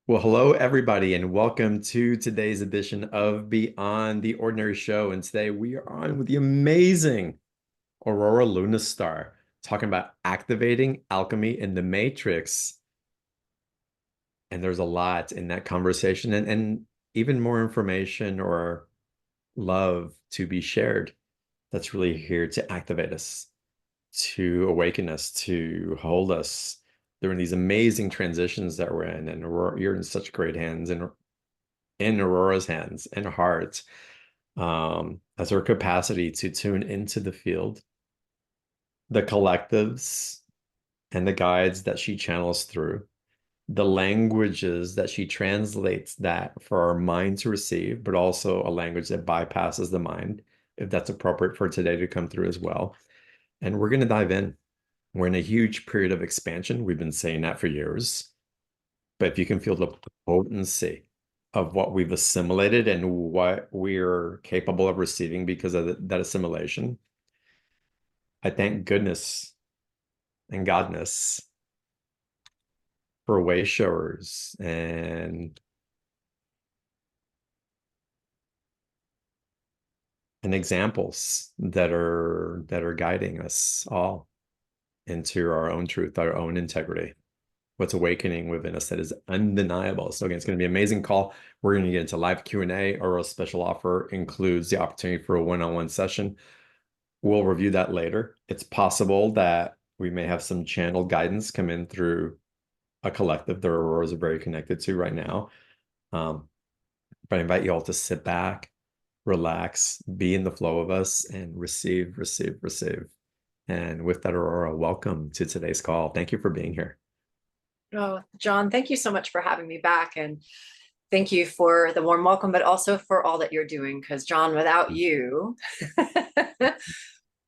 Well, hello, everybody, and welcome to today's edition of Beyond the Ordinary Show. And today we are on with the amazing Aurora Luna Star, talking about activating alchemy in the Matrix. And there's a lot in that conversation and even more information or love to be shared that's really here to activate us, to awaken us, to hold us during these amazing transitions that we're in. And Aurora, you're in such great hands and in Aurora's hands and heart, as her capacity to tune into the field, the collectives and the guides that she channels through, the languages that she translates that for our mind to receive, but also a language that bypasses the mind, if that's appropriate for today to come through as well. And we're going to dive in. We're in a huge period of expansion. We've been saying that for years. But if you can feel the potency of what we've assimilated and what we're capable of receiving because of that assimilation, I thank goodness and Godness for way showers and examples that are guiding us all into our own truth, our own integrity, what's awakening within us that is undeniable. So again, it's going to be an amazing call. We're going to get into live Q&A. Our special offer includes the opportunity for a one-on-one session. We'll review that later. It's possible that we may have some channel guidance come in through a collective that Auroras are very connected to right now. But I invite you all to sit back, relax, be in the flow of us, and receive, receive, receive. And with that, Aurora, welcome to today's call. Thank you for being here. Oh, John, thank you so much for having me back. And thank you for the warm welcome, but also for all that you're doing. Because, John, without you,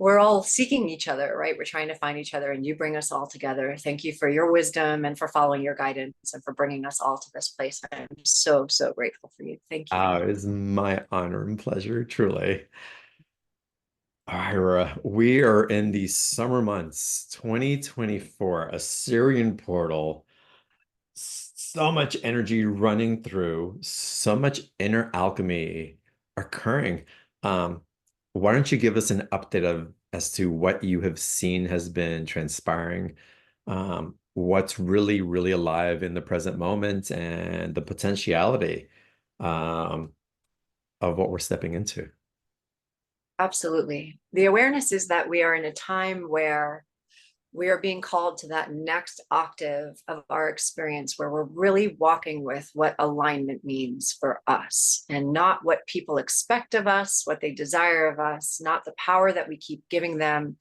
we're all seeking each other, right? We're trying to find each other, and you bring us all together. Thank you for your wisdom and for following your guidance and for bringing us all to this place. I'm so, so grateful for you. Thank you. It is my honor and pleasure, truly. All right, Aurora, we are in the summer months, 2024, a Syrian portal. So much energy running through, so much inner alchemy occurring. Um, why don't you give us an update of as to what you have seen has been transpiring, what's really, really alive in the present moment, and the potentiality um, of what we're stepping into. Absolutely. The awareness is that we are in a time where we are being called to that next octave of our experience where we're really walking with what alignment means for us and not what people expect of us, what they desire of us, not the power that we keep giving them.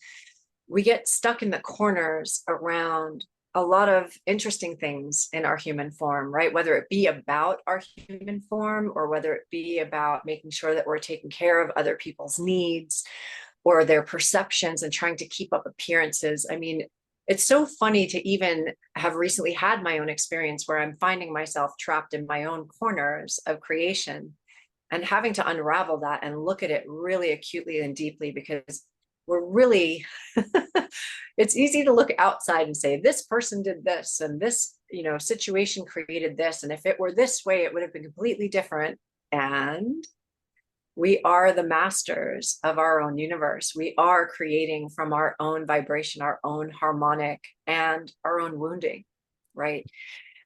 We get stuck in the corners around a lot of interesting things in our human form, right? Whether it be about our human form or whether it be about making sure that we're taking care of other people's needs or their perceptions and trying to keep up appearances. I mean, it's so funny to even have recently had my own experience where I'm finding myself trapped in my own corners of creation and having to unravel that and look at it really acutely and deeply because we're really it's easy to look outside and say this person did this and this situation created this, and if it were this way it would have been completely different. And we are the masters of our own universe. We are creating from our own vibration, our own harmonic, and our own wounding, right?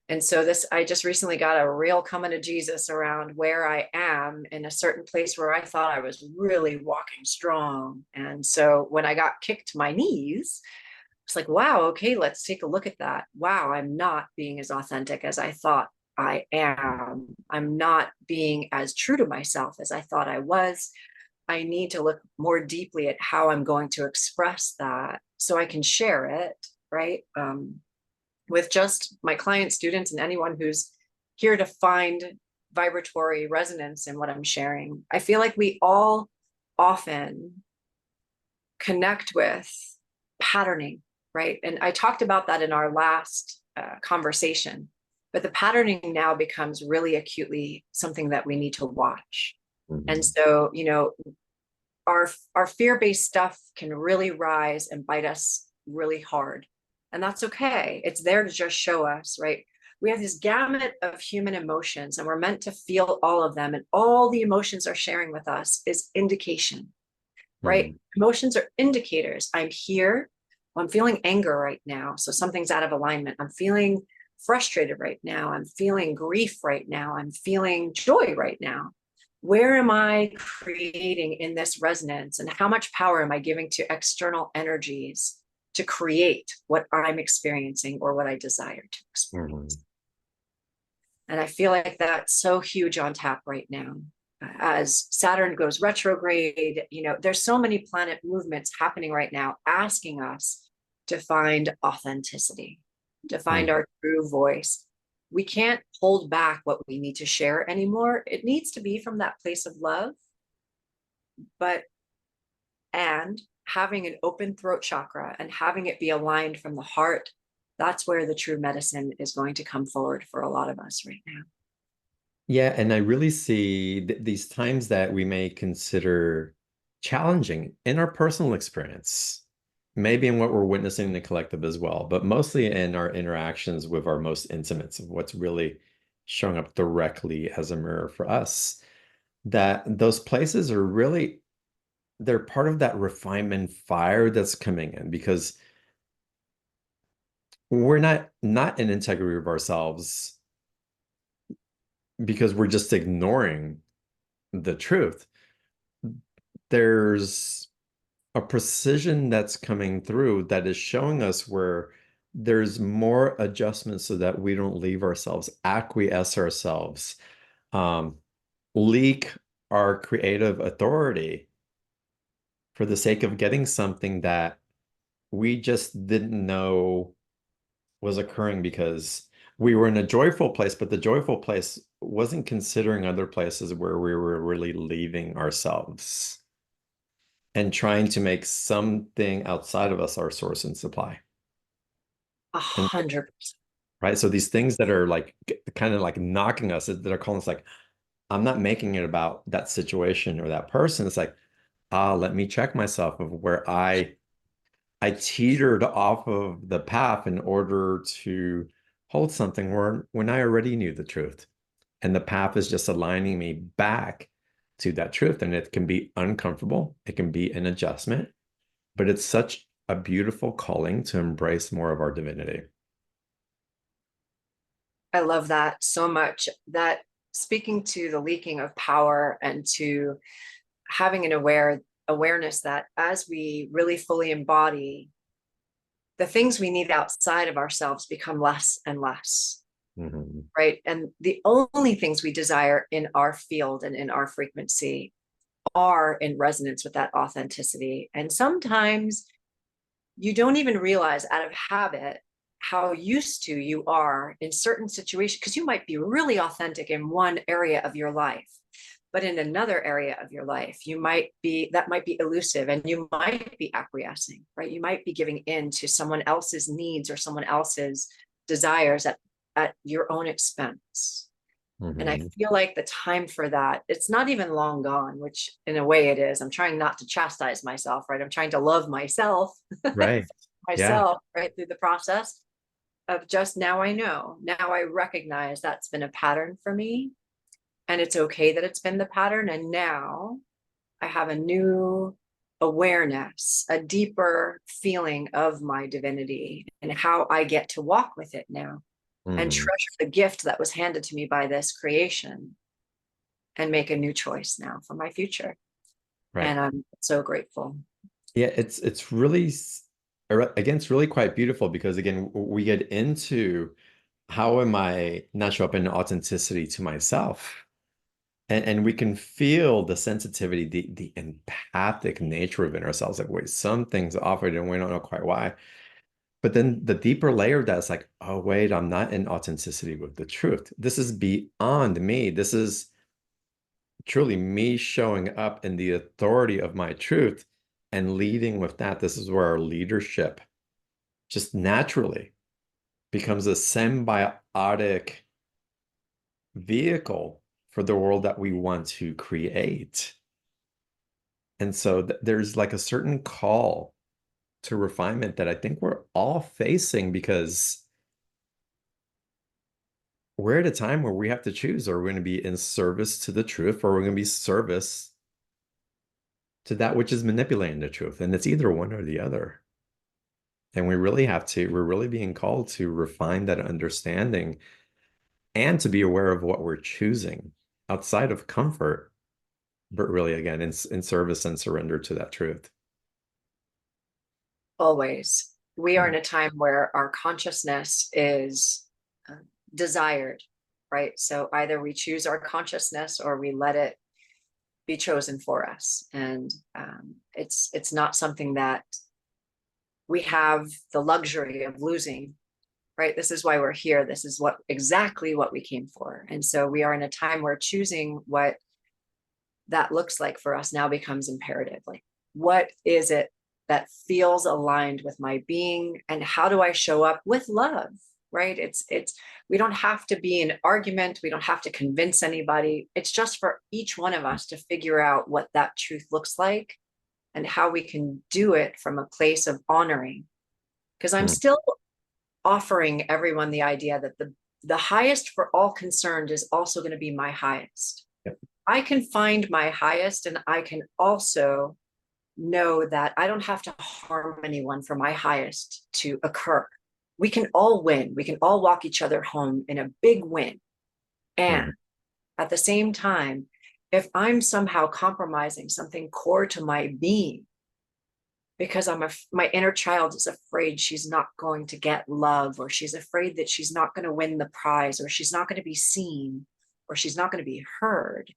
And so I just recently got a real coming to Jesus around where I am in a certain place where I thought I was really walking strong. And so when I got kicked to my knees, it's like, wow, okay, let's take a look at that. Wow, I'm not being as authentic as I thought I am. I'm not being as true to myself as I thought I was. I need to look more deeply at how I'm going to express that so I can share it, right? With just my clients, students, and anyone who's here to find vibratory resonance in what I'm sharing. I feel like we all often connect with patterning, right? And I talked about that in our last conversation, but the patterning now becomes really acutely something that we need to watch. Mm-hmm. And so, our fear-based stuff can really rise and bite us really hard. And that's okay. It's there to just show us, right? we have this gamut of human emotions, and we're meant to feel all of them. And all the emotions are sharing with us is indication, right? Mhm. Emotions are indicators. I'm here. I'm feeling anger right now. So something's out of alignment. I'm feeling frustrated right now. I'm feeling grief right now. I'm feeling joy right now. Where am I creating in this resonance? And how much power am I giving to external energies to create what I'm experiencing or what I desire to experience? Mhm. And I feel like that's so huge on tap right now. As Saturn goes retrograde, there's so many planet movements happening right now asking us to find authenticity, to find Mhm. our true voice. We can't hold back what we need to share anymore. It needs to be from that place of love, but and having an open throat chakra and having it be aligned from the heart, that's where the true medicine is going to come forward for a lot of us right now. Yeah, and I really see these times that we may consider challenging in our personal experience, maybe in what we're witnessing in the collective as well, but mostly in our interactions with our most intimates of what's really showing up directly as a mirror for us. That those places are really, they're part of that refinement fire that's coming in because we're not in integrity with ourselves because we're just ignoring the truth. There's a precision that's coming through that is showing us where there's more adjustments so that we don't leave ourselves, acquiesce ourselves, um, leak our creative authority for the sake of getting something that we just didn't know was occurring because we were in a joyful place, but the joyful place wasn't considering other places where we were really leaving ourselves and trying to make something outside of us our source and supply. A And hundred percent. right, so these things that are like kind of like knocking us, that are calling us like, I'm not making it about that situation or that person. It's like, let me check myself of where I teetered off of the path in order to hold something where when I already knew the truth. And the path is just aligning me back to that truth. And it can be uncomfortable, it can be an adjustment, but it's such a beautiful calling to embrace more of our divinity. I love that so much. That speaking to the leaking of power and to having an awareness that as we really fully embody, the things we need outside of ourselves become less and less, Mhm. right? And the only things we desire in our field and in our frequency are in resonance with that authenticity. And sometimes you don't even realize out of habit how used to you are in certain situations, because you might be really authentic in one area of your life, but in another area of your life that might be elusive, and you might be acquiescing, right? You might be giving in to someone else's needs or someone else's desires at your own expense. And I Mhm. feel like the time for that, it's not even long gone, which in a way it is. I'm trying not to chastise myself, right? I'm trying to love myself, Right. Yeah. myself, right, through the process of just now I know. Now I recognize that's been a pattern for me. And it's okay that it's been the pattern. And now I have a new awareness, a deeper feeling of my divinity and how I get to walk with it now and Mhm. treasure the gift that was handed to me by this creation and make a new choice now for my future. Right. And I'm so grateful. Yeah, it's really again, it's really quite beautiful because again, we get into how am I not show up in authenticity to myself? And we can feel the sensitivity, the empathic nature of it in ourselves. Like, wait, some things off it and we don't know quite why. But then the deeper layer of that is like, oh, wait, I'm not in authenticity with the truth. This is beyond me. This is truly me showing up in the authority of my truth and leading with that. This is where our leadership just naturally becomes a symbiotic vehicle for the world that we want to create. And so there's like a certain call to refinement that I think we're all facing because we're at a time where we have to choose, are we going to be in service to the truth, or we're going to be service to that which is manipulating the truth? And it's either one or the other. And we're really being called to refine that understanding and to be aware of what we're choosing outside of comfort, but really, again, in service and surrender to that truth. Always. We are Yeah. in a time where our consciousness is uh, desired, right? So either we choose our consciousness or we let it be chosen for us. And it's not something that we have the luxury of losing, right? This is why we're here. This is exactly what we came for. And so we are in a time where choosing what that looks like for us now becomes imperative. Like, what is it that feels aligned with my being, and how do I show up with love? Right? It's we don't have to be in argument. We don't have to convince anybody. It's just for each one of us to figure out what that truth looks like and how we can do it from a place of honoring. Because I'm Mm. still offering everyone the idea that the highest for all concerned is also going to be my highest. Yep. I can find my highest, and I can also know that I don't have to harm anyone for my highest to occur. We can all win. We can all walk each other home in a big win. Mhm. And at the same time, if I'm somehow compromising something core to my being, because my inner child is afraid she's not going to get love, or she's afraid that she's not going to win the prize, or she's not going to be seen, or she's not going to be heard,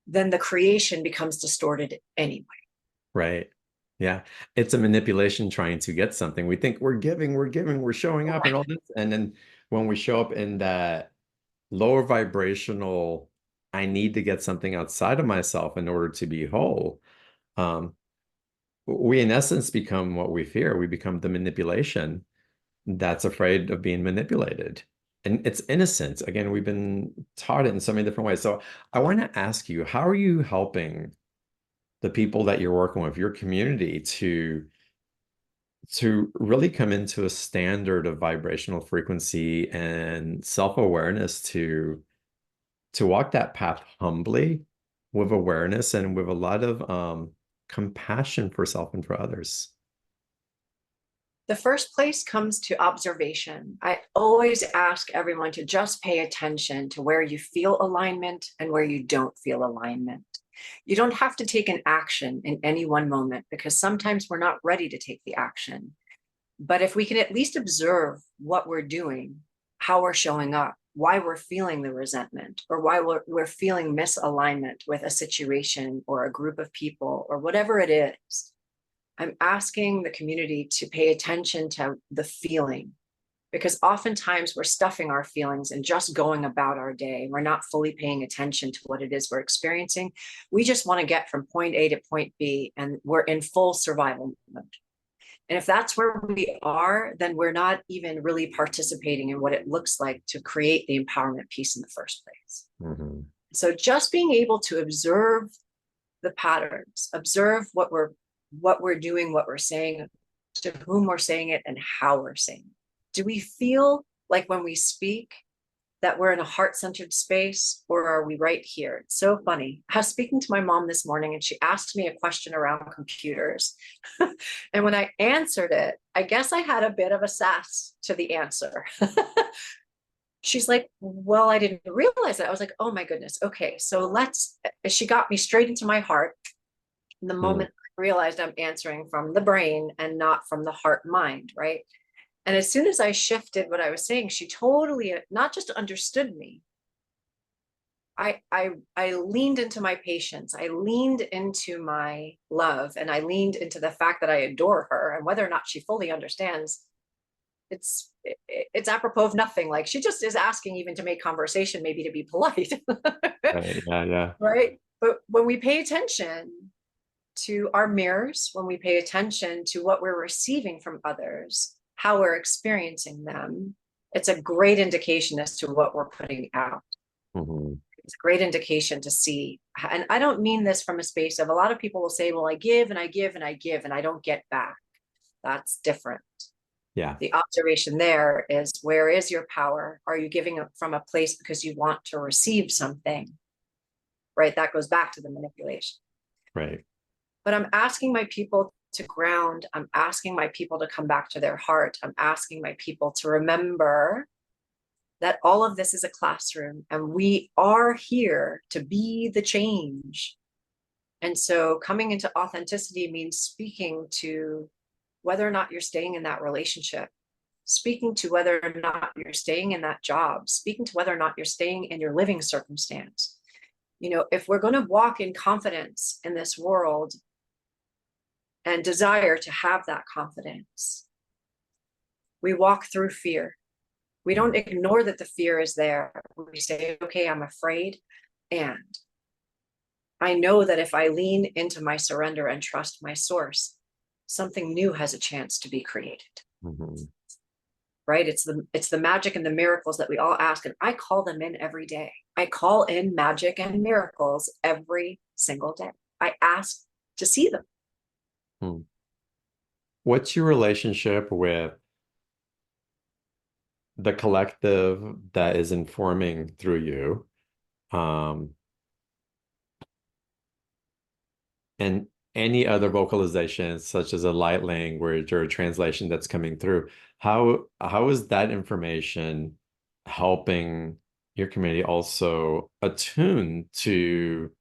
then the creation becomes distorted anyway. Right. Yeah. It's a manipulation trying to get something. We think we're giving, we're showing up and all this. And then when we show up in that lower vibrational, I need to get something outside of myself in order to be whole. Um, we in essence become what we fear. We become the manipulation that's afraid of being manipulated. And it's innocent. Again, we've been taught it in so many different ways. So I want to ask you, how are you helping the people that you're working with, your community, to really come into a standard of vibrational frequency and self-awareness to walk that path humbly with awareness and with a lot of compassion for self and for others? The first place comes to observation. I always ask everyone to just pay attention to where you feel alignment and where you don't feel alignment. You don't have to take an action in any one moment, because sometimes we're not ready to take the action. But if we can at least observe what we're doing, how we're showing up, why we're feeling the resentment, or why we're feeling misalignment with a situation or a group of people or whatever it is, I'm asking the community to pay attention to the feeling, because oftentimes we're stuffing our feelings and just going about our day. We're not fully paying attention to what it is we're experiencing. We just want to get from point A to point B, and we're in full survival mode. And if that's where we are, then we're not even really participating in what it looks like to create the empowerment piece in the first place. Mhm. So just being able to observe the patterns, observe what we're doing, what we're saying, to whom we're saying it, and how we're saying it. Do we feel like when we speak that we're in a heart-centered space, or are we right here? It's so funny. I was speaking to my mom this morning, and she asked me a question around computers. And when I answered it, I guess I had a bit of a sass to the answer. She's like, well, I didn't realize that. I was like, oh my goodness. Okay, so she got me straight into my heart. And the Mm. moment I realized I'm answering from the brain and not from the heart mind, right? And as soon as I shifted what I was saying, she totally not just understood me. I leaned into my patience. I leaned into my love, and I leaned into the fact that I adore her, and whether or not she fully understands, it's apropos of nothing. Like, she just is asking even to make conversation, maybe to be polite. Right. Yeah, yeah. Right? But when we pay attention to our mirrors, when we pay attention to what we're receiving from others, how we're experiencing them, it's a great indication as to what we're putting out. Mhm. It's a great indication to see. And I don't mean this from a space of, a lot of people will say, well, I give and I give and I give and I don't get back. That's different. Yeah. The observation there is, where is your power? Are you giving it from a place because you want to receive something? Right? That goes back to the manipulation. Right. But I'm asking my people to ground. I'm asking my people to come back to their heart. I'm asking my people to remember that all of this is a classroom and we are here to be the change. And so coming into authenticity means speaking to whether or not you're staying in that relationship, speaking to whether or not you're staying in that job, speaking to whether or not you're staying in your living circumstance. You know, if we're going to walk in confidence in this world and desire to have that confidence, we walk through fear. We don't ignore that the fear is there. We say, okay, I'm afraid. And I know that if I lean into my surrender and trust my source, something new has a chance to be created. Mm-hmm. Right? It's the magic and the miracles that we all ask. And I call them in every day. I call in magic and miracles every single day. I ask to see them. Hmm. What's your relationship with the collective that is informing through you? And any other vocalizations, such as a light language or a translation that's coming through, how is that information helping your community also attune to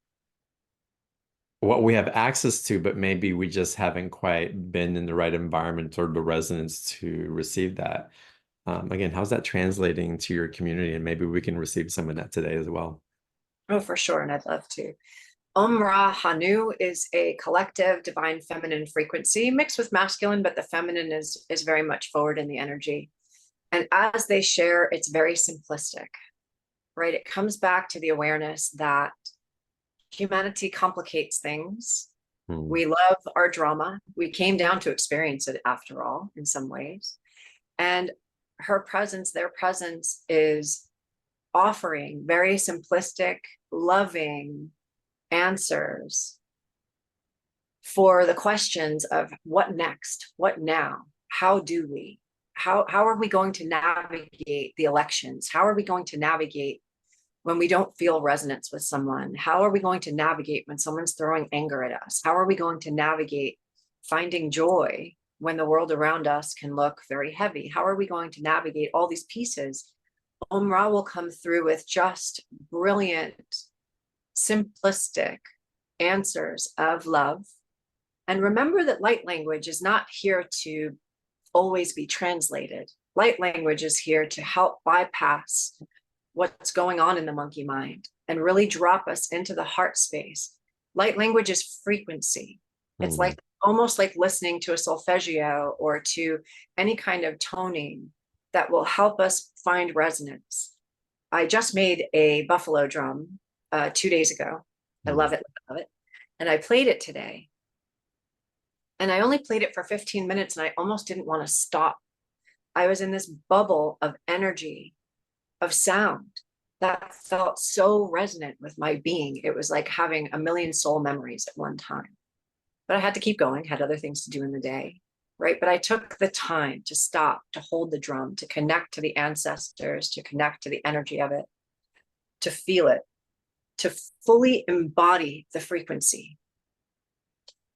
what we have access to, but maybe we just haven't quite been in the right environment or the resonance to receive that? Again, how's that translating to your community? And maybe we can receive some of that today as well. Oh, for sure. And I'd love to. Ra Hanu is a collective divine feminine frequency mixed with masculine, but the feminine is very much forward in the energy. And as they share, it's very simplistic, right? It comes back to the awareness that humanity complicates things. Hmm. We love our drama. We came down to experience it after all, in some ways. And her presence, their presence, is offering very simplistic, loving answers for the questions of what next, what now, how do we, how are we going to navigate the elections? How are we going to navigate when we don't feel resonance with someone? How are we going to navigate when someone's throwing anger at us? How are we going to navigate finding joy when the world around us can look very heavy? How are we going to navigate all these pieces? Ra will come through with just brilliant, simplistic answers of love. And remember that light language is not here to always be translated. Light language is here to help bypass what's going on in the monkey mind and really drop us into the heart space. Light language is frequency. It's like almost like listening to a solfeggio or to any kind of toning that will help us find resonance. I just made a buffalo drum 2 days ago. I love it, love it. And I played it today. And I only played it for 15 minutes and I almost didn't want to stop. I was in this bubble of energy, of sound that felt so resonant with my being. It was like having a million soul memories at one time. But I had to keep going, had other things to do in the day, right? But I took the time to stop, to hold the drum, to connect to the ancestors, to connect to the energy of it, to feel it, to fully embody the frequency.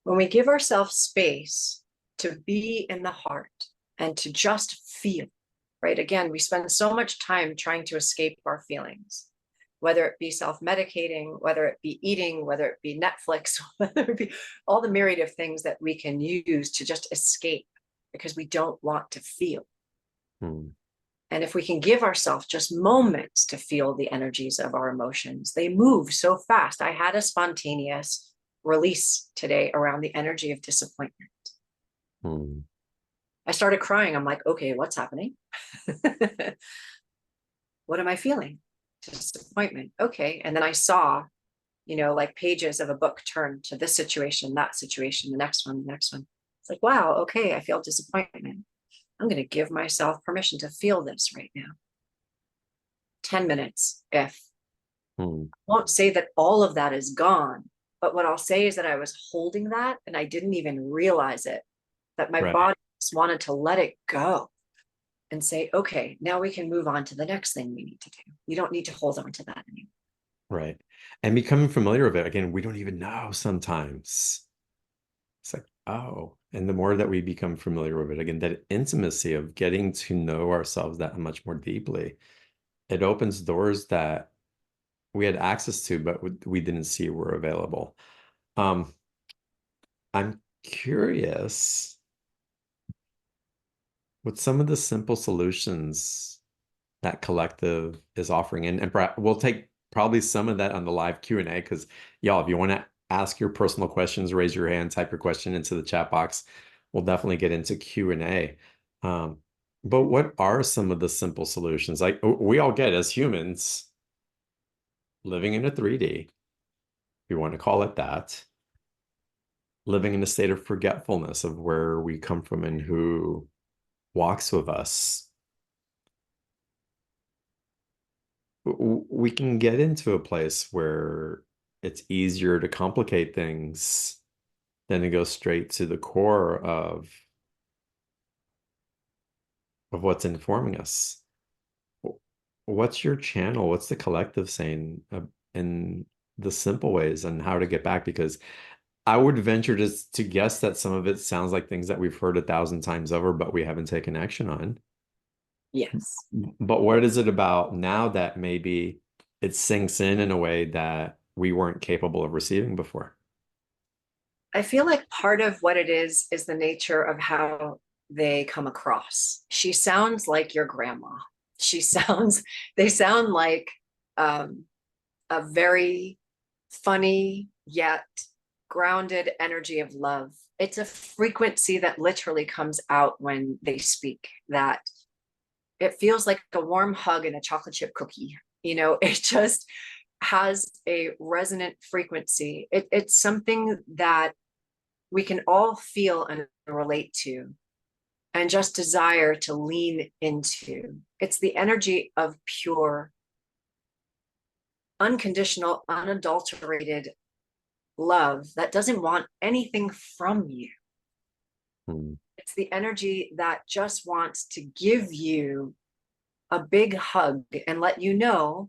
When we give ourselves space to be in the heart and to just feel, right? Again, we spend so much time trying to escape our feelings, whether it be self-medicating, whether it be eating, whether it be Netflix, whether it be all the myriad of things that we can use to just escape because we don't want to feel. And if we can give ourselves just moments to feel the energies of our emotions, they move so fast. I had a spontaneous release today around the energy of disappointment. I started crying. I'm like, okay, what's happening? What am I feeling? Disappointment. Okay. And then I saw, like pages of a book turn to this situation, that situation, the next one, the next one. It's like, wow, okay, I feel disappointment. I'm going to give myself permission to feel this right now. 10 minutes, if. I won't say that all of that is gone, but what I'll say is that I was holding that and I didn't even realize it, that my body was wanted to let it go and say, okay, now we can move on to the next thing we need to do. We don't need to hold on to that anymore. Right. And becoming familiar with it, again, we don't even know sometimes. It's like, oh, and the more that we become familiar with it, again, that intimacy of getting to know ourselves that much more deeply, it opens doors that we had access to, but we didn't see were available. Um, I'm curious with some of the simple solutions that collective is offering, and we'll take probably some of that on the live Q&A, because y'all, if you want to ask your personal questions, raise your hand, type your question into the chat box. We'll definitely get into Q&A. But what are some of the simple solutions? Like we all get as humans living in a 3D, if you want to call it that, living in a state of forgetfulness of where we come from and who walks with us. We can get into a place where it's easier to complicate things than to go straight to the core of what's informing us. What's your channel? What's the collective saying in the simple ways and how to get back? Because I would venture to guess that some of it sounds like things that we've heard 1,000 times over, but we haven't taken action on. Yes. But what is it about now that maybe it sinks in a way that we weren't capable of receiving before? I feel like part of what it is the nature of how they come across. She sounds like your grandma. They sound like a very funny yet grounded energy of love. It's a frequency that literally comes out when they speak, that it feels like a warm hug and a chocolate chip cookie. It just has a resonant frequency. It's something that we can all feel and relate to and just desire to lean into. It's the energy of pure, unconditional, unadulterated love that doesn't want anything from you. Hmm. It's the energy that just wants to give you a big hug and let you know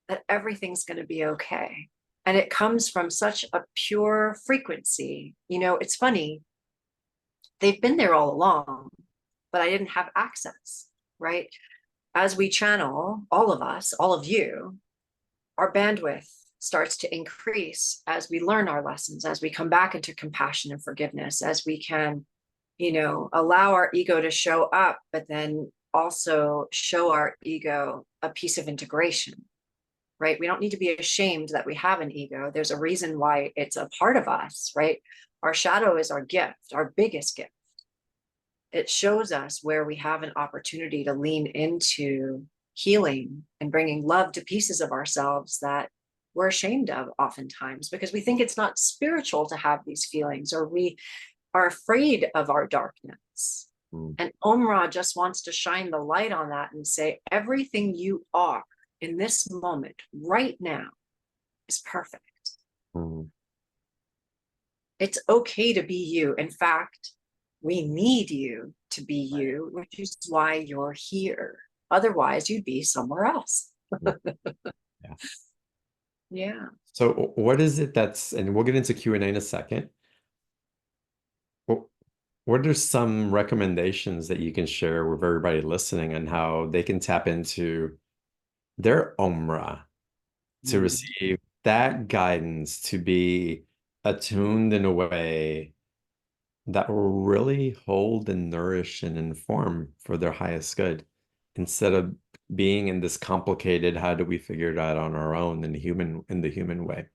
that everything's going to be okay. And it comes from such a pure frequency. It's funny, they've been there all along, but I didn't have access, right? As we channel, all of us, all of you, our bandwidth starts to increase as we learn our lessons, as we come back into compassion and forgiveness, as we can, allow our ego to show up, but then also show our ego a piece of integration, right? We don't need to be ashamed that we have an ego. There's a reason why it's a part of us, right? Our shadow is our gift, our biggest gift. It shows us where we have an opportunity to lean into healing and bringing love to pieces of ourselves that we're ashamed of oftentimes because we think it's not spiritual to have these feelings, or we are afraid of our darkness. Mm. And Omra just wants to shine the light on that and say, everything you are in this moment right now is perfect. Mm. It's okay to be you. In fact, we need you to be you, which is why you're here. Otherwise, you'd be somewhere else. Yeah. Yeah. So what is it and we'll get into Q&A in a second. What are some recommendations that you can share with everybody listening on how they can tap into their Omra to receive that guidance, to be attuned in a way that will really hold and nourish and inform for their highest good, instead of being in this complicated, how do we figure it out on our own in the human way?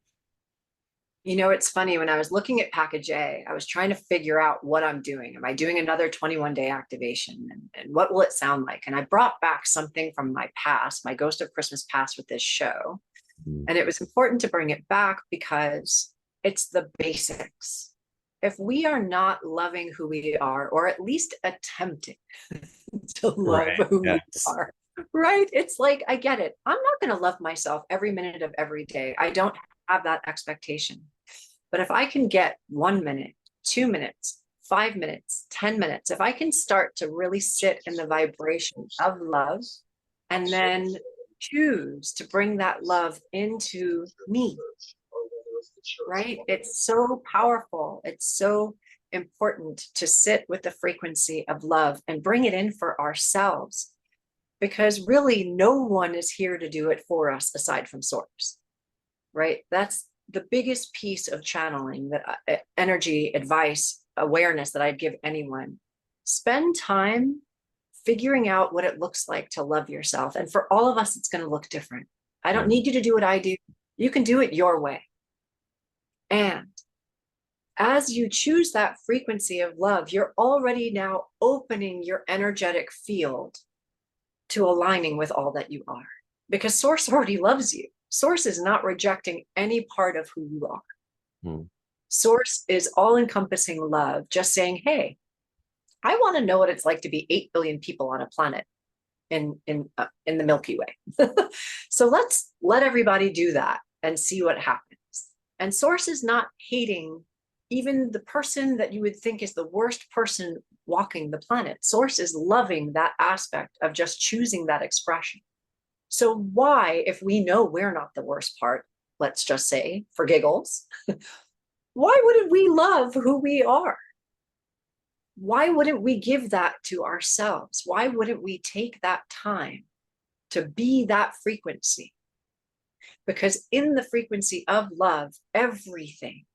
It's funny, when I was looking at package A, I was trying to figure out what I'm doing. Am I doing another 21-day activation? And what will it sound like? And I brought back something from my past, my Ghost of Christmas past with this show. Mm. And it was important to bring it back because it's the basics. If we are not loving who we are, or at least attempting to love Right. who we Yes. are, right? It's like, I get it. I'm not going to love myself every minute of every day. I don't have that expectation. But if I can get 1 minute, 2 minutes, 5 minutes, 10 minutes, if I can start to really sit in the vibration of love and then choose to bring that love into me, right? It's so powerful. It's so important to sit with the frequency of love and bring it in for ourselves, because really no one is here to do it for us aside from source, right? That's the biggest piece of channeling, that energy, advice, awareness that I'd give anyone. Spend time figuring out what it looks like to love yourself. And for all of us, it's going to look different. I don't need you to do what I do. You can do it your way. And as you choose that frequency of love, you're already now opening your energetic field to aligning with all that you are, because source already loves you. Source is not rejecting any part of who you are. Source is all encompassing love, just saying, hey, I want to know what it's like to be 8 billion people on a planet in the Milky Way. So let's let everybody do that and see what happens. And source is not hating even the person that you would think is the worst person walking the planet. Source is loving that aspect of just choosing that expression. So why, if we know we're not the worst part, let's just say for giggles, why wouldn't we love who we are? Why wouldn't we give that to ourselves? Why wouldn't we take that time to be that frequency? Because in the frequency of love, everything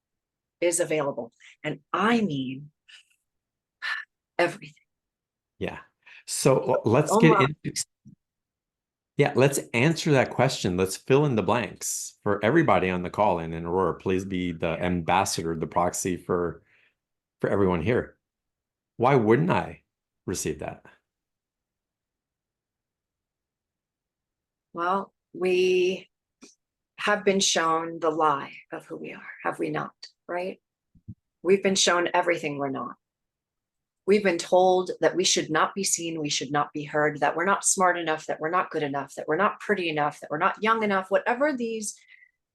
is available. And I mean everything. Yeah. So let's get into, let's answer that question. Let's fill in the blanks for everybody on the call. And Aurora, please be the ambassador, the proxy for everyone here. Why wouldn't I receive that? Well, we have been shown the lie of who we are, have we not? Right? We've been shown everything we're not. We've been told that we should not be seen, we should not be heard, that we're not smart enough, that we're not good enough, that we're not pretty enough, that we're not young enough, whatever these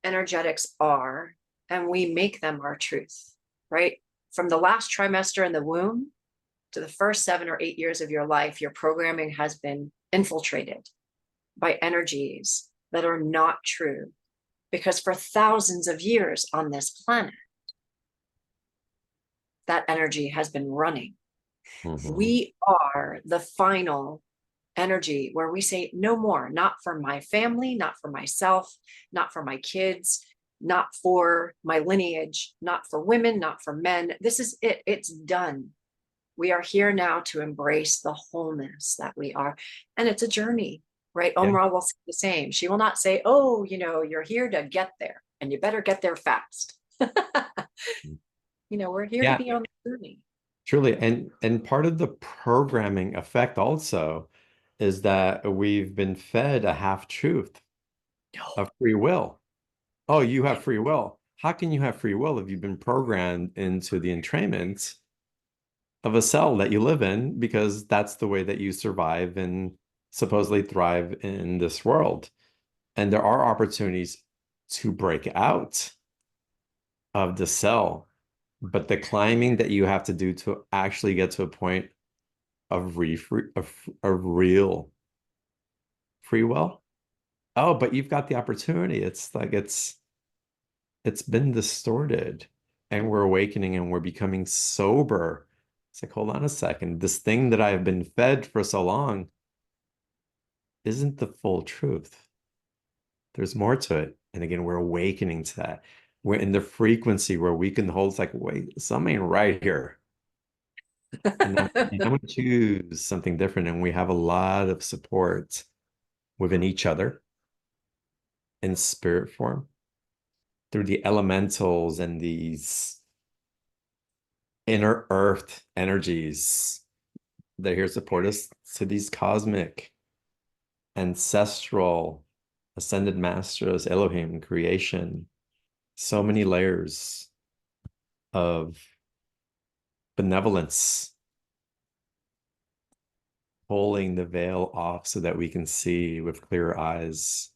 energetics are, and we make them our truth, right? From the last trimester in the womb to the first 7 or 8 years of your life, your programming has been infiltrated by energies that are not true. Because for thousands of years on this planet, that energy has been running. We are the final energy where we say no more, not for my family, not for myself, not for my kids, not for my lineage, not for women, not for men. This is it. It's done. We are here now to embrace the wholeness that we are. And it's a journey, right? Omra will say the same. She will not say, oh, you're here to get there and you better get there fast. We're here to be on the journey. Truly. And part of the programming effect also is that we've been fed a half truth of free will. Oh, you have free will. How can you have free will if you've been programmed into the entrainment of a cell that you live in, because that's the way that you survive and supposedly thrive in this world? And there are opportunities to break out of the cell, but the climbing that you have to do to actually get to a point of real free will. Oh, but you've got the opportunity. It's like it's been distorted, and we're awakening and we're becoming sober. It's like, hold on a second. This thing that I've been fed for so long isn't the full truth. There's more to it. And again, we're awakening to that. We're in the frequency where we can hold, it's like, wait, something right here. And I'm going to choose something different. And we have a lot of support within each other in spirit form through the elementals and these inner earth energies. They're here to support us to these cosmic, ancestral, ascended masters, Elohim, creation. So many layers of benevolence, pulling the veil off so that we can see with clearer eyes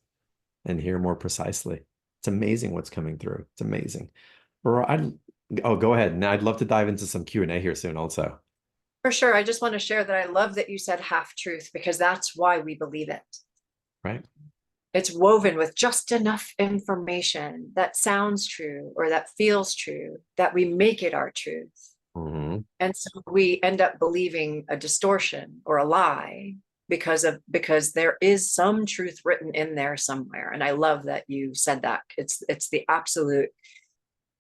and hear more precisely. It's amazing what's coming through. It's amazing. Or Oh, go ahead. Now I'd love to dive into some Q&A here soon also. For sure. I just want to share that I love that you said half truth because that's why we believe it. Right. It's woven with just enough information that sounds true or that feels true that we make it our truth. Mm-hmm. And so we end up believing a distortion or a lie because there is some truth written in there somewhere. And I love that you said that. It's the absolute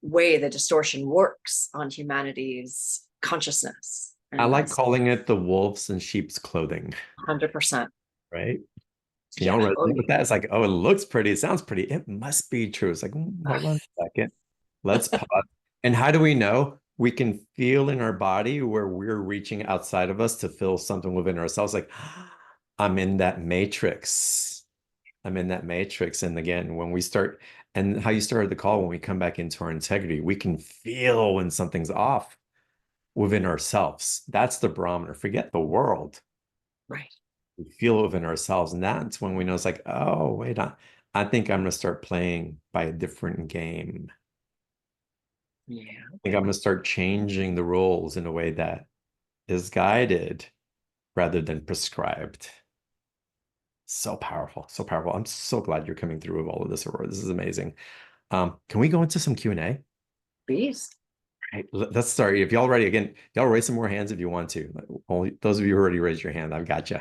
way the distortion works on humanity's consciousness. I And like that's calling it the wolves in sheep's clothing, 100%. right? Can y'all Yeah. Oh, resonate yeah. with that? It's like, oh, it looks pretty. It sounds pretty. It must be true. It's like, hold on a second. Let's pause. And how do we know? We can feel in our body where we're reaching outside of us to feel something within ourselves. Like, I'm in that matrix. I'm in that matrix. And again, when we start, and how you started the call, when we come back into our integrity, we can feel when something's off within ourselves. That's the barometer. Forget the world. Right. We feel it within ourselves. And that's when we know it's like, oh, wait, I think I'm going to start playing by a different game. Yeah. I think I'm going to start changing the rules in a way that is guided rather than prescribed. So powerful, so powerful. I'm so glad you're coming through with all of this, Aurora. This is amazing. Can we go into some Q&A? Please. Right, let's start. If y'all ready, again, y'all raise some more hands if you want to. Only those of you who already raised your hand, I've got you.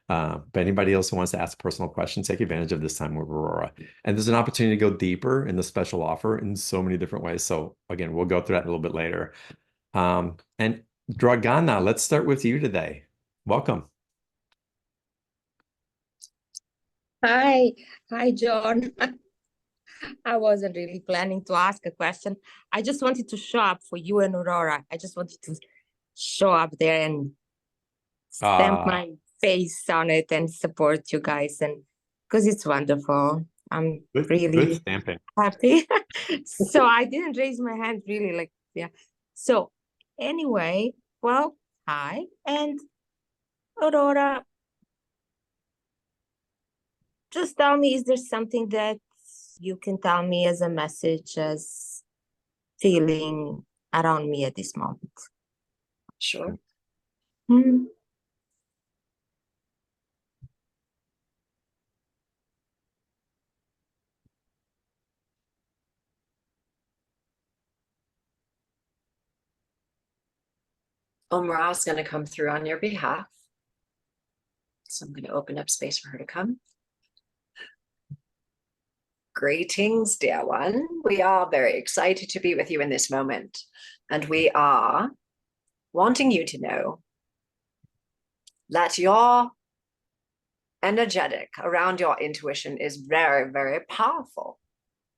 But anybody else who wants to ask a personal question, take advantage of this time with Aurora. And there's an opportunity to go deeper in the special offer in so many different ways. So again, we'll go through that a little bit later. And Dragana, let's start with you today. Welcome. Hi, hi, John. I wasn't really planning to ask a question. I just wanted to show up for you and Aurora. I just wanted to show up there and stamp Uh, my face on it and support you guys, and because it's wonderful. I'm good really stamping. happy. So I didn't raise my hand really, like, yeah. So anyway, well, hi. And Aurora, just tell me, is there something that you can tell me as a message, as feeling around me at this moment? Sure. Hmm. Omra is going to come through on your behalf. So I'm going to open up space for her to come. Greetings, dear one. We are very excited to be with you in this moment. And we are wanting you to know that your energetic around your intuition is very, very powerful.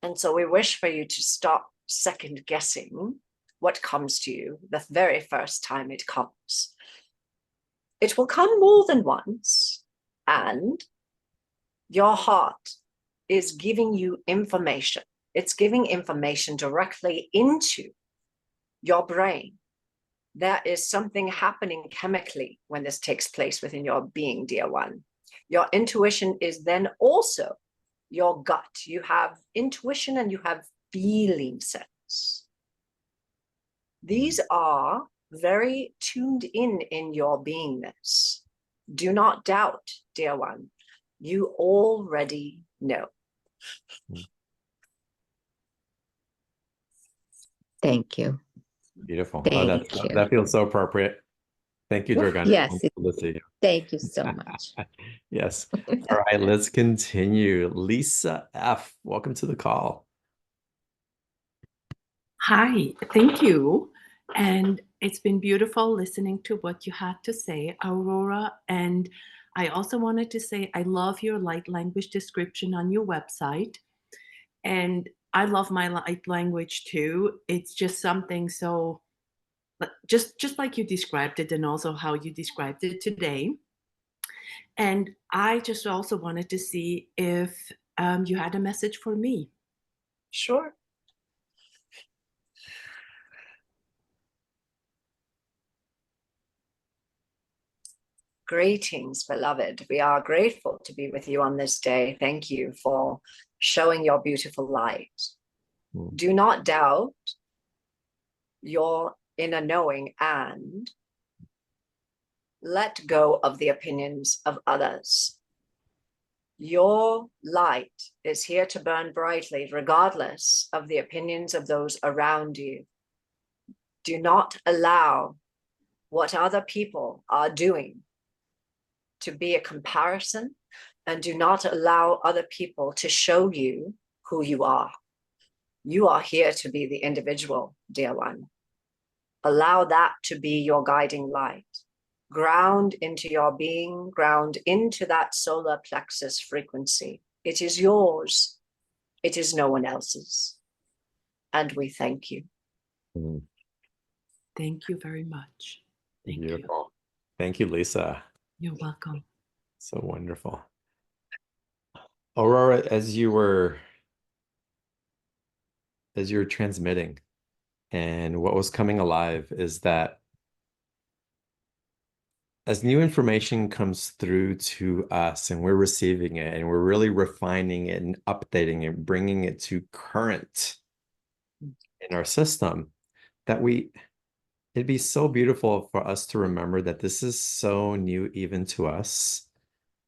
And so we wish for you to stop second guessing what comes to you the very first time it comes. It will come more than once, and your heart is giving you information. It's giving information directly into your brain. There is something happening chemically when this takes place within your being, dear one. Your intuition is then also your gut. You have intuition and you have feeling sense. These are very tuned in your beingness. Do not doubt, dear one. You already know. Thank you. Beautiful. Oh, Thank you. that feels so appropriate. Thank you, Dragana. Yes, Wonderful to see you. thank you so much. Yes. All right, let's continue. Lisa F., welcome to the call. Hi, thank you. And it's been beautiful listening to what you had to say, Aurora. And I also wanted to say I love your light language description on your website. And I love my light language too. It's just something so just like you described it and also how you described it today. And I just also wanted to see if you had a message for me. Sure. Greetings, beloved. We are grateful to be with you on this day. Thank you for showing your beautiful light. Do not doubt your inner knowing and let go of the opinions of others. Your light is here to burn brightly, regardless of the opinions of those around you. Do not allow what other people are doing to be a comparison, and do not allow other people to show you who you are. You are here to be the individual, dear one. Allow that to be your guiding light. Ground into your being, ground into that solar plexus frequency. It is yours. It is no one else's. And we thank you. Mm, Thank you very much. Thank you. beautiful. Thank you, Lisa. You're welcome. So wonderful. Aurora, as you were transmitting, and what was coming alive is that as new information comes through to us and we're receiving it and we're really refining it and updating it, bringing it to current in our system, that it'd be so beautiful for us to remember that this is so new even to us,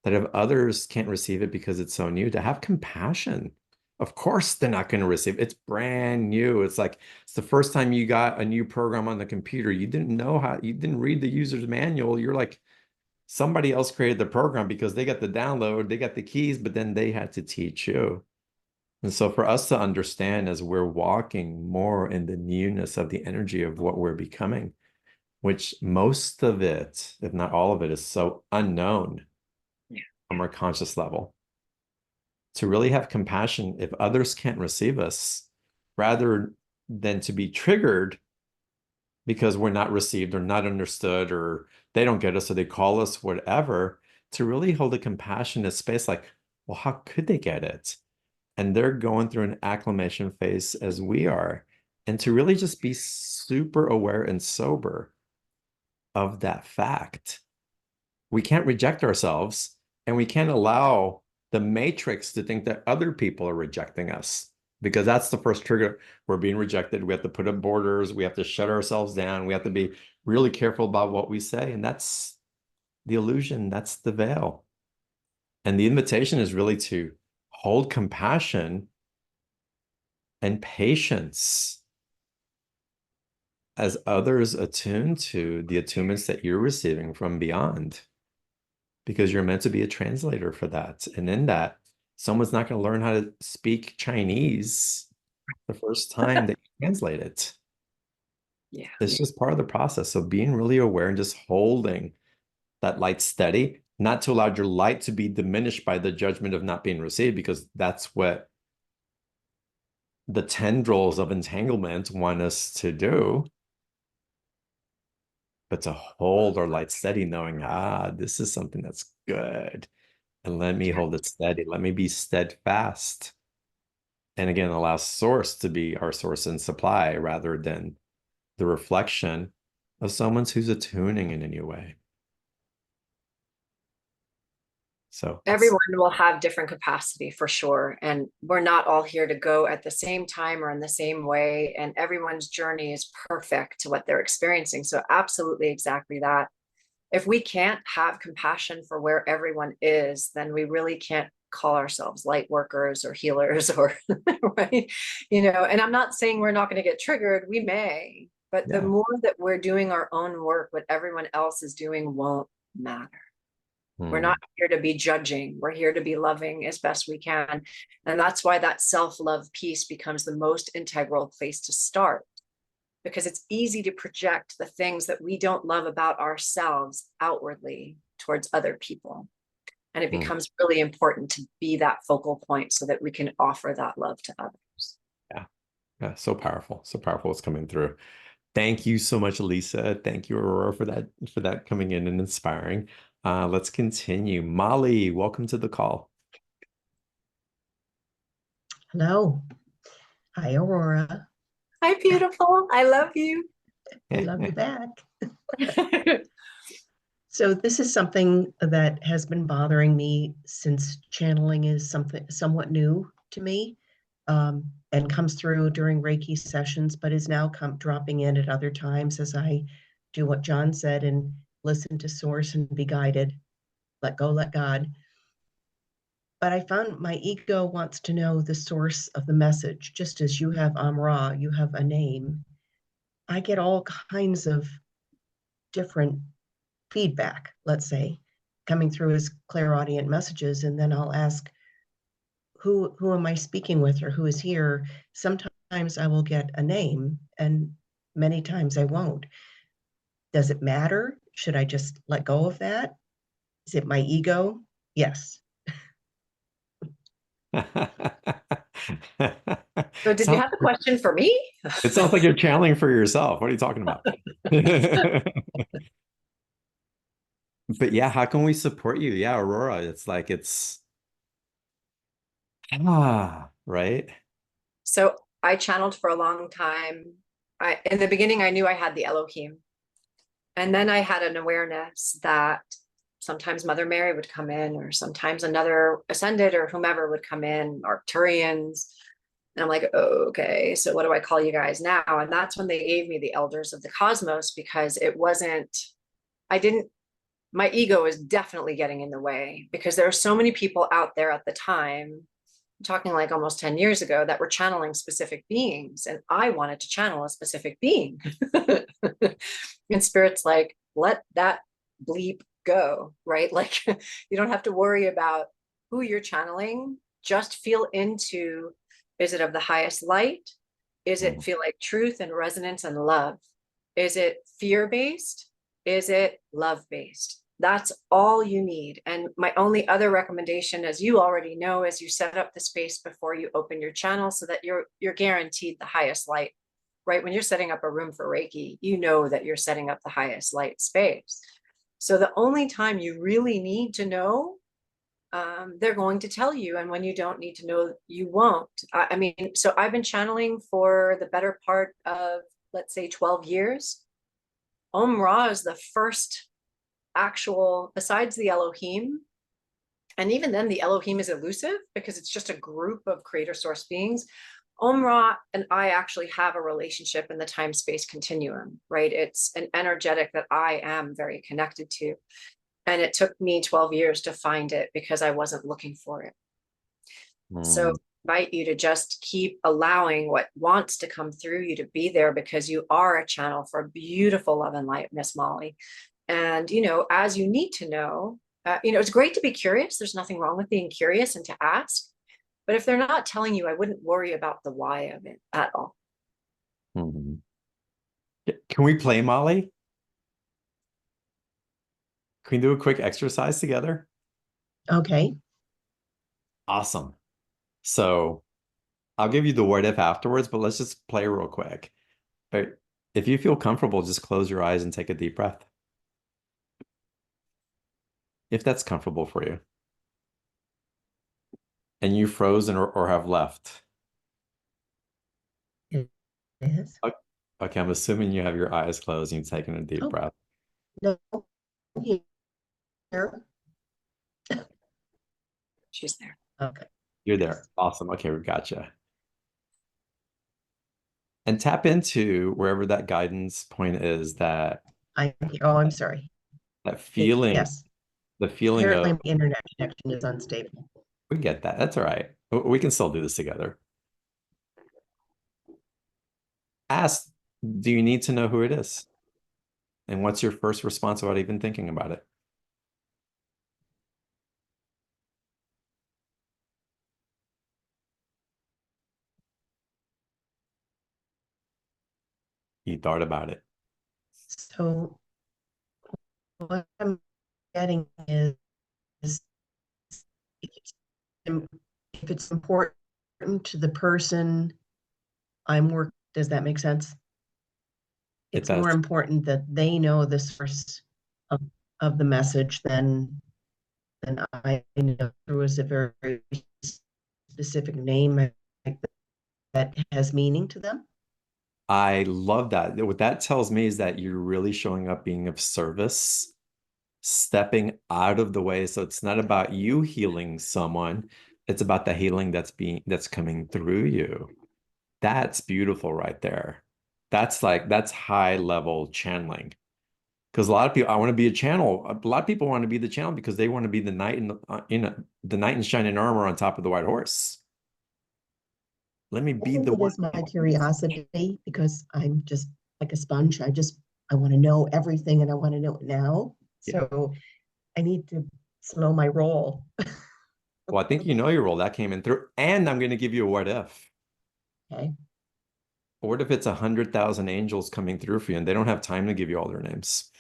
that if others can't receive it because it's so new, to have compassion. Of course, they're not going to receive it. It's brand new. It's like it's the first time you got a new program on the computer. You didn't know how, you didn't read the user's manual. You're like, somebody else created the program because they got the download, they got the keys, but then they had to teach you. And so for us to understand as we're walking more in the newness of the energy of what we're becoming, which most of it, if not all of it, is so unknown from our conscious level. To really have compassion if others can't receive us, rather than to be triggered because we're not received or not understood, or they don't get us, or they call us whatever, to really hold a compassionate space like, well, how could they get it? And they're going through an acclimation phase as we are. And to really just be super aware and sober of that fact. We can't reject ourselves, and we can't allow the matrix to think that other people are rejecting us, because that's the first trigger. We're being rejected. We have to put up borders. We have to shut ourselves down. We have to be really careful about what we say. And that's the illusion. That's the veil. And the invitation is really to hold compassion and patience as others attune to the attunements that you're receiving from beyond, because you're meant to be a translator for that. And in that, someone's not going to learn how to speak Chinese the first time that you translate it. Yeah. It's just part of the process. So being really aware and just holding that light steady, not to allow your light to be diminished by the judgment of not being received, because that's what the tendrils of entanglement want us to do. But to hold our light steady, knowing, this is something that's good. And let me hold it steady. Let me be steadfast. And again, allow source to be our source and supply, rather than the reflection of someone who's attuning in a new way. So everyone will have different capacity for sure. And we're not all here to go at the same time or in the same way. And everyone's journey is perfect to what they're experiencing. So absolutely exactly that. If we can't have compassion for where everyone is, then we really can't call ourselves light workers or healers or right. And I'm not saying we're not going to get triggered. We may, but the more that we're doing our own work, what everyone else is doing won't matter. We're not here to be judging. We're here to be loving as best we can. And that's why that self-love piece becomes the most integral place to start, because it's easy to project the things that we don't love about ourselves outwardly towards other people. And it becomes really important to be that focal point so that we can offer that love to others. Yeah, so powerful. So powerful. It's coming through. Thank you so much, Lisa. Thank you, Aurora, for that coming in and inspiring. Let's continue. Molly, welcome to the call. Hello. Hi, Aurora. Hi, beautiful. I love you. I love you back. So this is something that has been bothering me since channeling is something somewhat new to me. and comes through during Reiki sessions, but is now dropping in at other times as I do what John said and listen to source and be guided. Let go, let God. But I found my ego wants to know the source of the message. Just as you have Amra, you have a name. I get all kinds of different feedback, let's say, coming through as clairaudient messages. And then I'll ask, who am I speaking with, or who is here? Sometimes I will get a name and many times I won't. Does it matter? Should I just let go of that? Is it my ego? Yes. So did you have a question for me? It sounds like you're channeling for yourself. What are you talking about? But yeah, how can we support you? Yeah, Aurora, it's like right? So I channeled for a long time. In the beginning, I knew I had the Elohim. And then I had an awareness that sometimes Mother Mary would come in, or sometimes another ascended or whomever would come in, or Turians. And I'm like, oh, okay, so what do I call you guys now? And that's when they gave me the Elders of the Cosmos, because it wasn't, my ego is definitely getting in the way, because there are so many people out there at the time, I'm talking like almost 10 years ago, that were channeling specific beings. And I wanted to channel a specific being. And Spirit's like, let that bleep go, right? Like, you don't have to worry about who you're channeling. Just feel into, is it of the highest light? Is it feel like truth and resonance and love? Is it fear-based? Is it love-based? That's all you need. And my only other recommendation, as you already know, is you set up the space before you open your channel so that you're guaranteed the highest light, right? When you're setting up a room for Reiki, you know that you're setting up the highest light space. So the only time you really need to know, they're going to tell you. And when you don't need to know, you won't. I mean, so I've been channeling for the better part of, let's say, 12 years. Om Ra is the first actual, besides the Elohim, and even then the Elohim is elusive because it's just a group of creator source beings. Om Ra and I actually have a relationship in the time-space continuum, right? It's an energetic that I am very connected to. And it took me 12 years to find it because I wasn't looking for it. So I invite you to just keep allowing what wants to come through you to be there, because you are a channel for beautiful love and light, Miss Molly. And, you know, as you need to know, it's great to be curious. There's nothing wrong with being curious and to ask. But if they're not telling you, I wouldn't worry about the why of it at all. Can we play, Molly? Can we do a quick exercise together? Okay. Awesome. So I'll give you the what if afterwards, but let's just play real quick. But if you feel comfortable, just close your eyes and take a deep breath. If that's comfortable for you. And you frozen or have left. It is. Okay, I'm assuming you have your eyes closed and you've taken a deep breath. No. Here. She's there. Okay. You're there. Awesome. Okay, we gotcha. And tap into wherever that guidance point is, Oh, I'm sorry. that feeling, Yes. the feeling Apparently of, my internet connection is unstable. we get that. That's all right. We can still do this together. Ask, do you need to know who it is? And what's your first response about even thinking about it? You thought about it. So what I'm getting is if it's important to the person I'm working, does that make sense? It's more important that they know the source of the message than I know. There was a very specific name that has meaning to them. I love that. What that tells me is that you're really showing up being of service, stepping out of the way. So it's not about you healing someone, It's about the healing that's coming through you. That's beautiful right there. That's high level channeling. Because a lot of people, I want to be a channel. A lot of people want to be the channel because they want to be the knight the knight in shining armor on top of the white horse. Let me I be think the it one. is my curiosity because I'm just like a sponge. I want to know everything and I want to know it now. Yeah. So I need to slow my roll. Well, I think you know your role. That came in through. And I'm going to give you a what if. Okay. What if it's 100,000 angels coming through for you and they don't have time to give you all their names?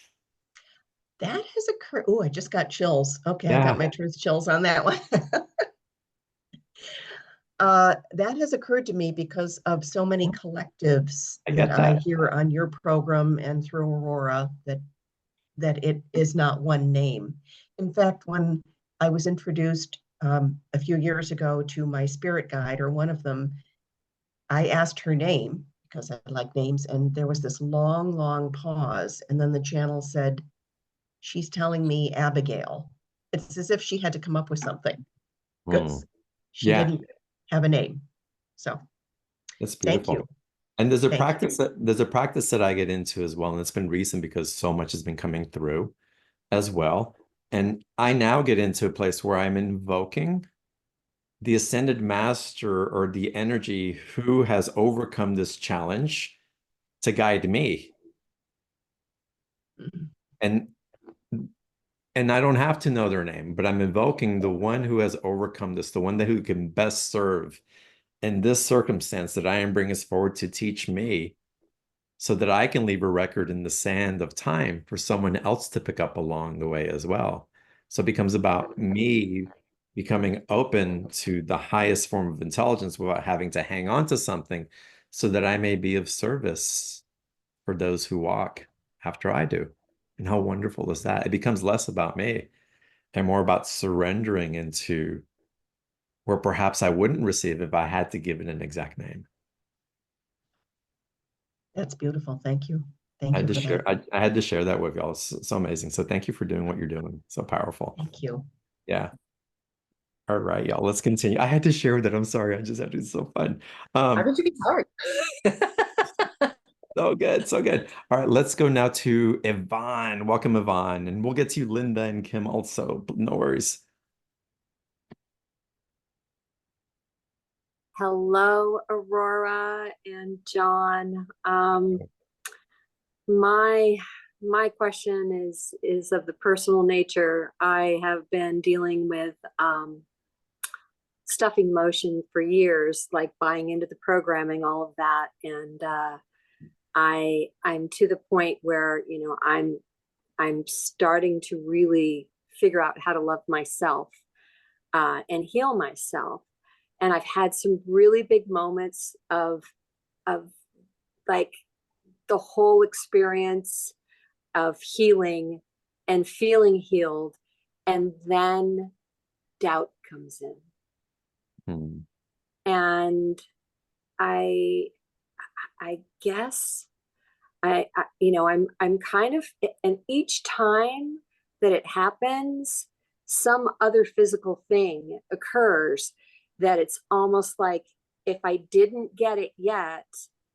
That has occurred. Oh, I just got chills. Okay, I Yeah. got my truth chills on that one. That has occurred to me because of so many collectives I that get I that. hear on your program and through Aurora that it is not one name. In fact, when I was introduced a few years ago to my spirit guide, or one of them, I asked her name because I like names, and there was this long, long pause. And then the channel said, "She's telling me Abigail." It's as if she had to come up with something Hmm. because she Yeah, didn't have a name. So that's thank beautiful. you. And Thank you. there's a practice that I get into as well, and it's been recent because so much has been coming through as well. And I now get into a place where I'm invoking the ascended master or the energy who has overcome this challenge to guide me. Mhm. And I don't have to know their name, but I'm invoking the one who has overcome this, the one that who can best serve in this circumstance that I am bringing forward to teach me so that I can leave a record in the sand of time for someone else to pick up along the way as well. So it becomes about me becoming open to the highest form of intelligence without having to hang on to something so that I may be of service for those who walk after I do. And how wonderful is that? It becomes less about me and more about surrendering into where perhaps I wouldn't receive if I had to give it an exact name. That's beautiful. Thank you. I Thank had you to for share. that. I had to share that with y'all. It's so amazing. So thank you for doing what you're doing. So powerful. Thank you. Yeah. All right, y'all. Let's continue. I had to share that. I'm sorry. I just had to. It's so fun. How did you get started? So good. So good. All right. Let's go now to Yvonne. Welcome, Yvonne. And we'll get to you, Linda and Kim also. No worries. Hello, Aurora and John. My question is of the personal nature. I have been dealing with stuff emotion for years, like buying into the programming, all of that, and I'm to the point where I'm starting to really figure out how to love myself and heal myself. And I've had some really big moments of like the whole experience of healing and feeling healed, and then doubt comes in. Hmm. And I guess I'm kind of, and each time that it happens, some other physical thing occurs that it's almost like if I didn't get it yet,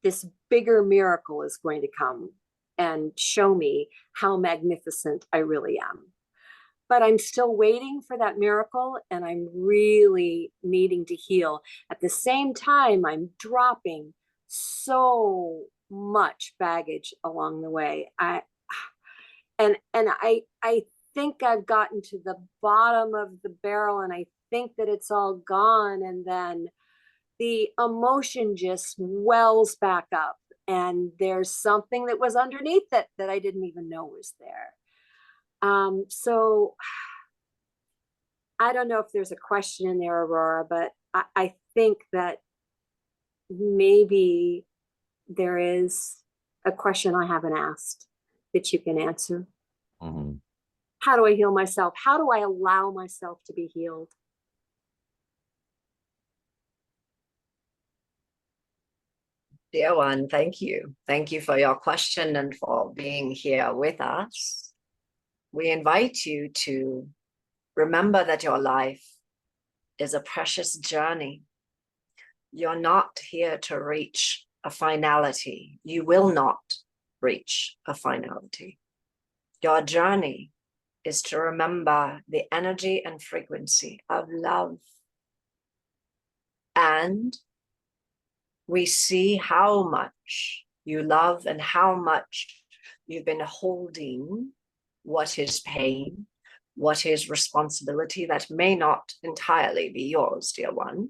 this bigger miracle is going to come and show me how magnificent I really am. But I'm still waiting for that miracle, and I'm really needing to heal. At the same time, I'm dropping so much baggage along the way. I think I've gotten to the bottom of the barrel, and I think that it's all gone, and then the emotion just wells back up, and there's something that was underneath it that I didn't even know was there. So I don't know if there's a question in there, Aurora, but I think that maybe there is a question I haven't asked that you can answer. Mhm. How do I heal myself? How do I allow myself to be healed? Dear one, thank you. Thank you for your question and for being here with us. We invite you to remember that your life is a precious journey. You're not here to reach a finality. You will not reach a finality. Your journey is to remember the energy and frequency of love. And we see how much you love and how much you've been holding what is pain, what is responsibility that may not entirely be yours, dear one.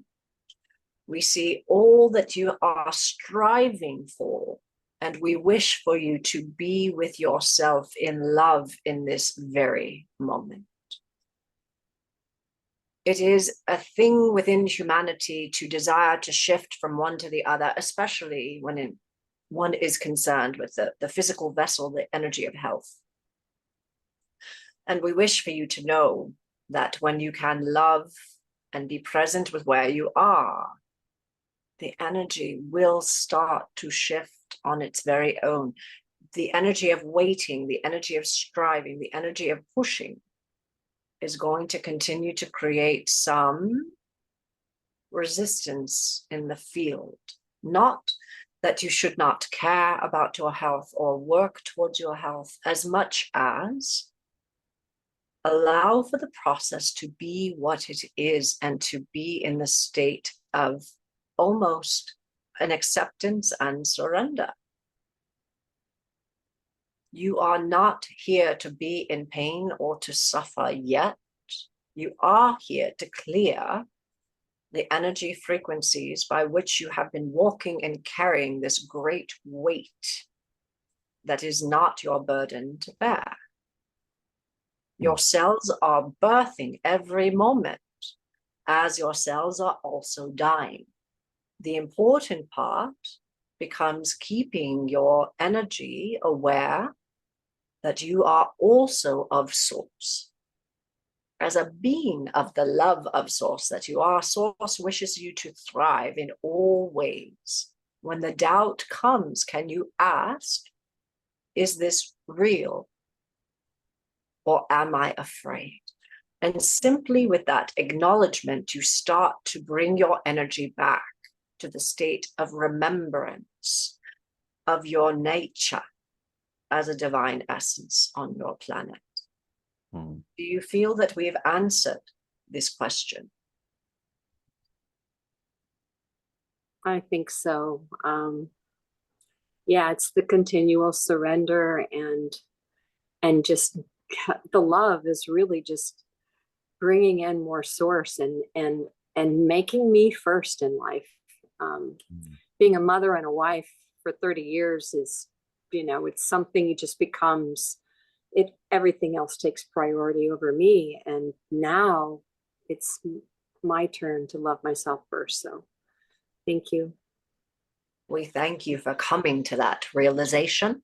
We see all that you are striving for, and we wish for you to be with yourself in love in this very moment. It is a thing within humanity to desire to shift from one to the other, especially when one is concerned with the physical vessel, the energy of health. And we wish for you to know that when you can love and be present with where you are, the energy will start to shift on its very own. The energy of waiting, the energy of striving, the energy of pushing is going to continue to create some resistance in the field. Not that you should not care about your health or work towards your health, as much as allow for the process to be what it is and to be in the state of almost an acceptance and surrender. You are not here to be in pain or to suffer yet. You are here to clear the energy frequencies by which you have been walking and carrying this great weight that is not your burden to bear. Your cells are birthing every moment, as your cells are also dying. The important part becomes keeping your energy aware that you are also of source. As a being of the love of source that you are, source wishes you to thrive in all ways. When the doubt comes, can you ask, is this real? Or am I afraid? And simply with that acknowledgement, you start to bring your energy back to the state of remembrance of your nature as a divine essence on your planet. Do you feel that we have answered this question? I think so. Yeah, it's the continual surrender and just the love is really just bringing in more source and making me first in life. Being a mother and a wife for 30 years is, it's something you just becomes it. Everything else takes priority over me. And now it's my turn to love myself first. So thank you. We thank you for coming to that realization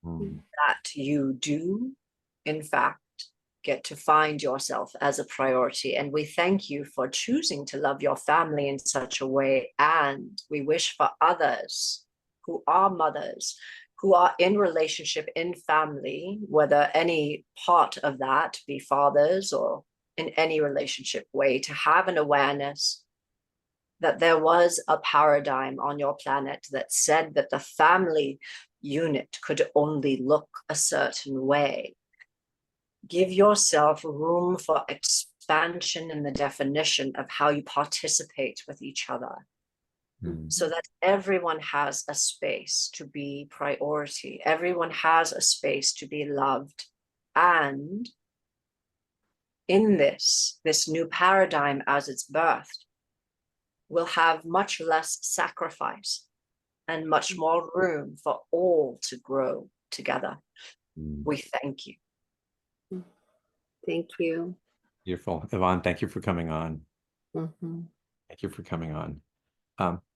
that you do, in fact, get to find yourself as a priority. And we thank you for choosing to love your family in such a way. And we wish for others who are mothers, who are in relationship, in family, whether any part of that be fathers or in any relationship way, to have an awareness that there was a paradigm on your planet that said that the family unit could only look a certain way. Give yourself room for expansion in the definition of how you participate with each other, so that everyone has a space to be priority. Everyone has a space to be loved. And in this new paradigm as it's birthed, will have much less sacrifice and much more room for all to grow together. We thank you. Thank you. Beautiful. Yvonne, thank you for coming on. Thank you for coming on.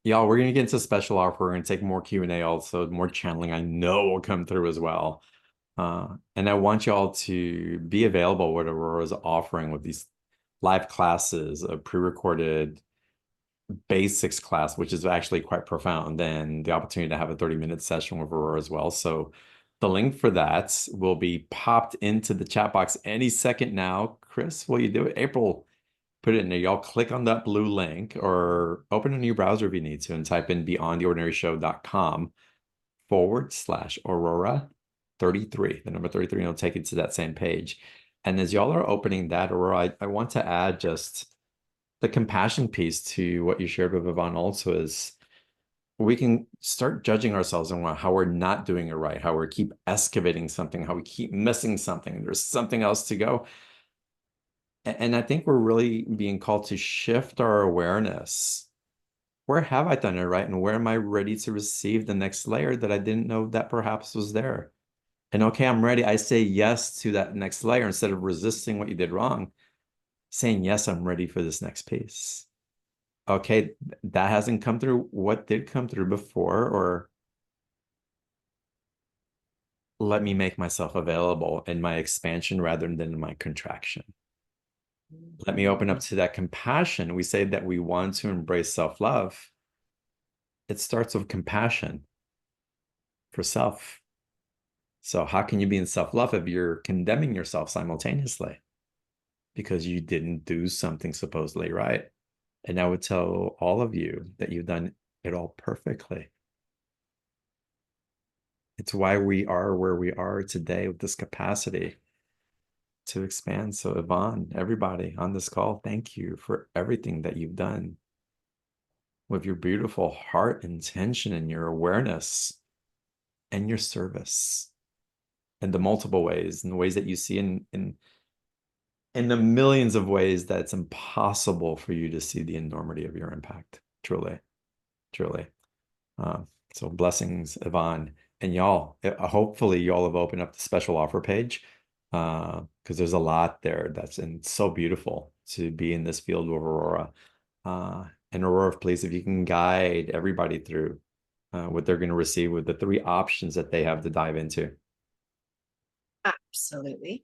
Y'all, we're going to get into a special offer. We're going to take more Q&A also, more channeling I know will come through as well. And I want y'all to be available what Aurora's offering with these live classes, a pre-recorded basics class, which is actually quite profound, and the opportunity to have a 30-minute session with Aurora as well. So the link for that will be popped into the chat box any second now. Chris, will you do it? April, put it in there. Y'all click on that blue link or open a new browser if you need to and type in beyondtheordinaryshow.com/Aurora 33, the number 33, and it'll take you to that same page. And as y'all are opening that, Aurora, I want to add just the compassion piece to what you shared with Yvonne also is we can start judging ourselves on how we're not doing it right, how we keep excavating something, how we keep missing something. There's something else to go. And I think we're really being called to shift our awareness. Where have I done it right? And where am I ready to receive the next layer that I didn't know that perhaps was there? And okay, I'm ready. I say yes to that next layer instead of resisting what you did wrong. Saying, yes, I'm ready for this next piece. Okay, that hasn't come through. What did come through before? Or let me make myself available in my expansion rather than in my contraction. Let me open up to that compassion. We say that we want to embrace self-love. It starts with compassion for self. So how can you be in self-love if you're condemning yourself simultaneously? Because you didn't do something supposedly right. And I would tell all of you that you've done it all perfectly. It's why we are where we are today with this capacity to expand. So Yvonne, everybody on this call, thank you for everything that you've done with your beautiful heart intention and your awareness and your service in the multiple ways, in the ways that you see in the millions of ways that it's impossible for you to see the enormity of your impact. Truly, truly. So blessings, Yvonne. And y'all, hopefully y'all have opened up the special offer page because there's a lot there that's so beautiful to be in this field with Aurora. And Aurora, please, if you can guide everybody through what they're going to receive with the 3 options that they have to dive into. Absolutely.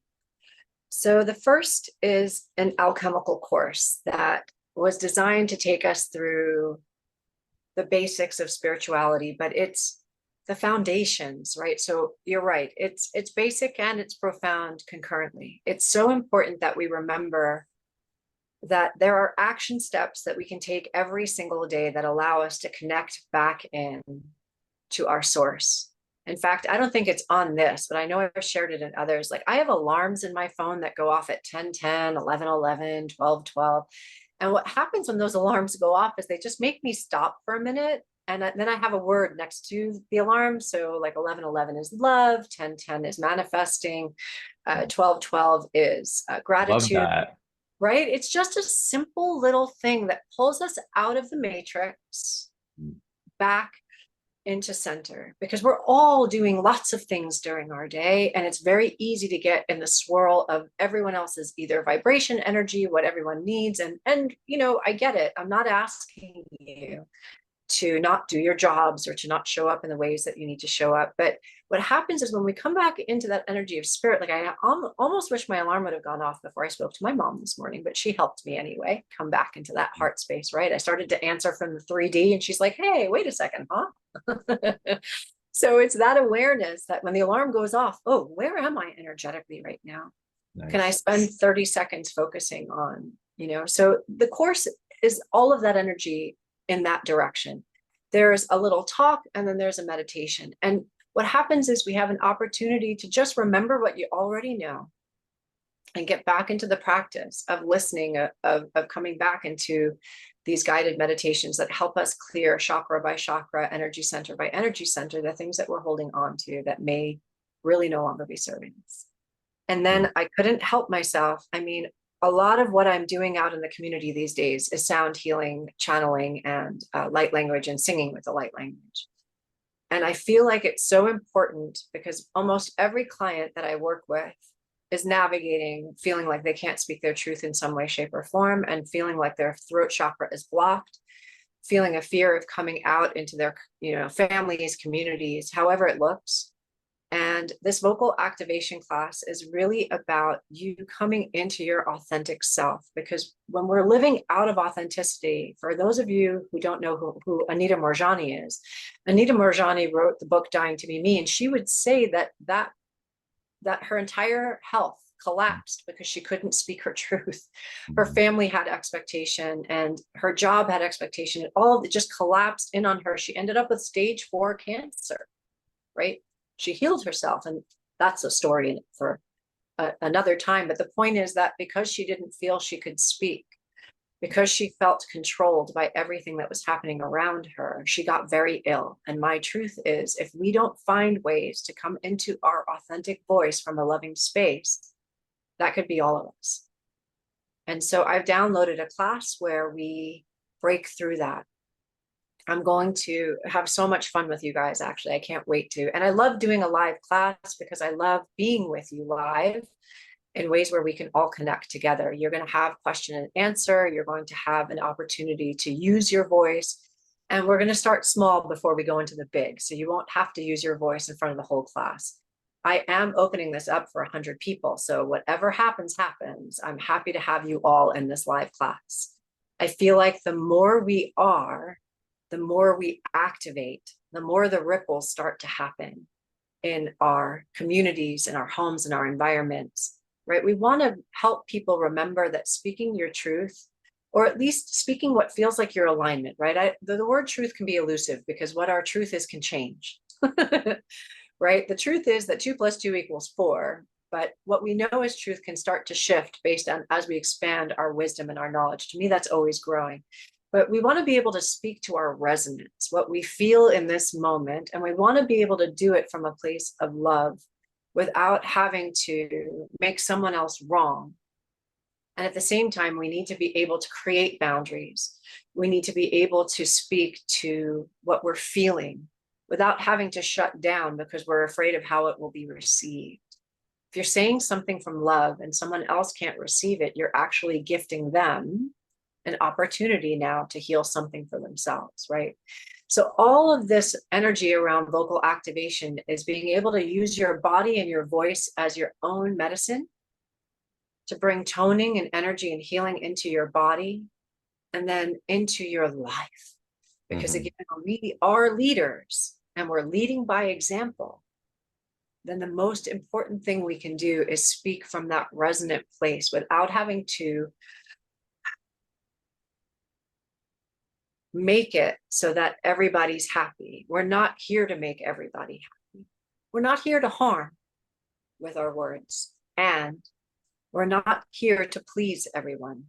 So the first is an alchemical course that was designed to take us through the basics of spirituality, but it's the foundations, right? So you're right. It's basic and it's profound concurrently. It's so important that we remember that there are action steps that we can take every single day that allow us to connect back in to our source. In fact, I don't think it's on this, but I know I've shared it in others. Like I have alarms in my phone that go off at 10:10, 11:11, 12:12. And what happens when those alarms go off is they just make me stop for a minute. And then I have a word next to the alarm. So like 11:11 is love, 10:10 is manifesting, 12:12 is gratitude. Love that. Right? It's just a simple little thing that pulls us out of the matrix back into center, because we're all doing lots of things during our day, and it's very easy to get in the swirl of everyone else's either vibration, energy, what everyone needs. And you know, I get it. I'm not asking you to not do your jobs or to not show up in the ways that you need to show up. But what happens is when we come back into that energy of spirit, like I almost wish my alarm would have gone off before I spoke to my mom this morning, but she helped me anyway, come back into that heart space, right? I started to answer from the 3D and she's like, hey, wait a second, huh? So it's that awareness that when the alarm goes off, oh, where am I energetically right now? Nice. Can I spend 30 seconds focusing on, you know, so the course is all of that energy in that direction. There's a little talk and then there's a meditation. And what happens is we have an opportunity to just remember what you already know and get back into the practice of listening, of coming back into these guided meditations that help us clear chakra by chakra, energy center by energy center, the things that we're holding on to that may really no longer be serving us. And then I couldn't help myself. I mean, a lot of what I'm doing out in the community these days is sound healing, channeling, and light language and singing with the light language. And I feel like it's so important because almost every client that I work with is navigating, feeling like they can't speak their truth in some way, shape, or form, and feeling like their throat chakra is blocked, feeling a fear of coming out into their, you know, families, communities, however it looks. And this vocal activation class is really about you coming into your authentic self, because when we're living out of authenticity, for those of you who don't know who Anita Moorjani is, Anita Moorjani wrote the book Dying to Be Me, and she would say that her entire health collapsed because she couldn't speak her truth. Her family had expectation and her job had expectation. And all of it just collapsed in on her. She ended up with stage 4 cancer, right? She healed herself. And that's a story for another time. But the point is that because she didn't feel she could speak, because she felt controlled by everything that was happening around her, she got very ill. And my truth is, if we don't find ways to come into our authentic voice from a loving space, that could be all of us. And so I've downloaded a class where we break through that. I'm going to have so much fun with you guys, actually. I can't wait to. And I love doing a live class because I love being with you live in ways where we can all connect together. You're going to have question and answer. You're going to have an opportunity to use your voice. And we're going to start small before we go into the big. So you won't have to use your voice in front of the whole class. I am opening this up for 100 people. So whatever happens, happens. I'm happy to have you all in this live class. I feel like the more we are, the more we activate, the more the ripples start to happen in our communities, in our homes, in our environments. Right? We want to help people remember that speaking your truth, or at least speaking what feels like your alignment, right? The word truth can be elusive because what our truth is can change, right? The truth is that 2 + 2 = 4, but what we know as truth can start to shift based on as we expand our wisdom and our knowledge. To me, that's always growing. But we want to be able to speak to our resonance, what we feel in this moment, and we want to be able to do it from a place of love, without having to make someone else wrong. And at the same time, we need to be able to create boundaries. We need to be able to speak to what we're feeling without having to shut down because we're afraid of how it will be received. If you're saying something from love and someone else can't receive it, you're actually gifting them an opportunity now to heal something for themselves, right? So all of this energy around vocal activation is being able to use your body and your voice as your own medicine to bring toning and energy and healing into your body and then into your life. Because again, we are leaders and we're leading by example. Then the most important thing we can do is speak from that resonant place without having to make it so that everybody's happy. We're not here to make everybody happy. We're not here to harm with our words. And we're not here to please everyone.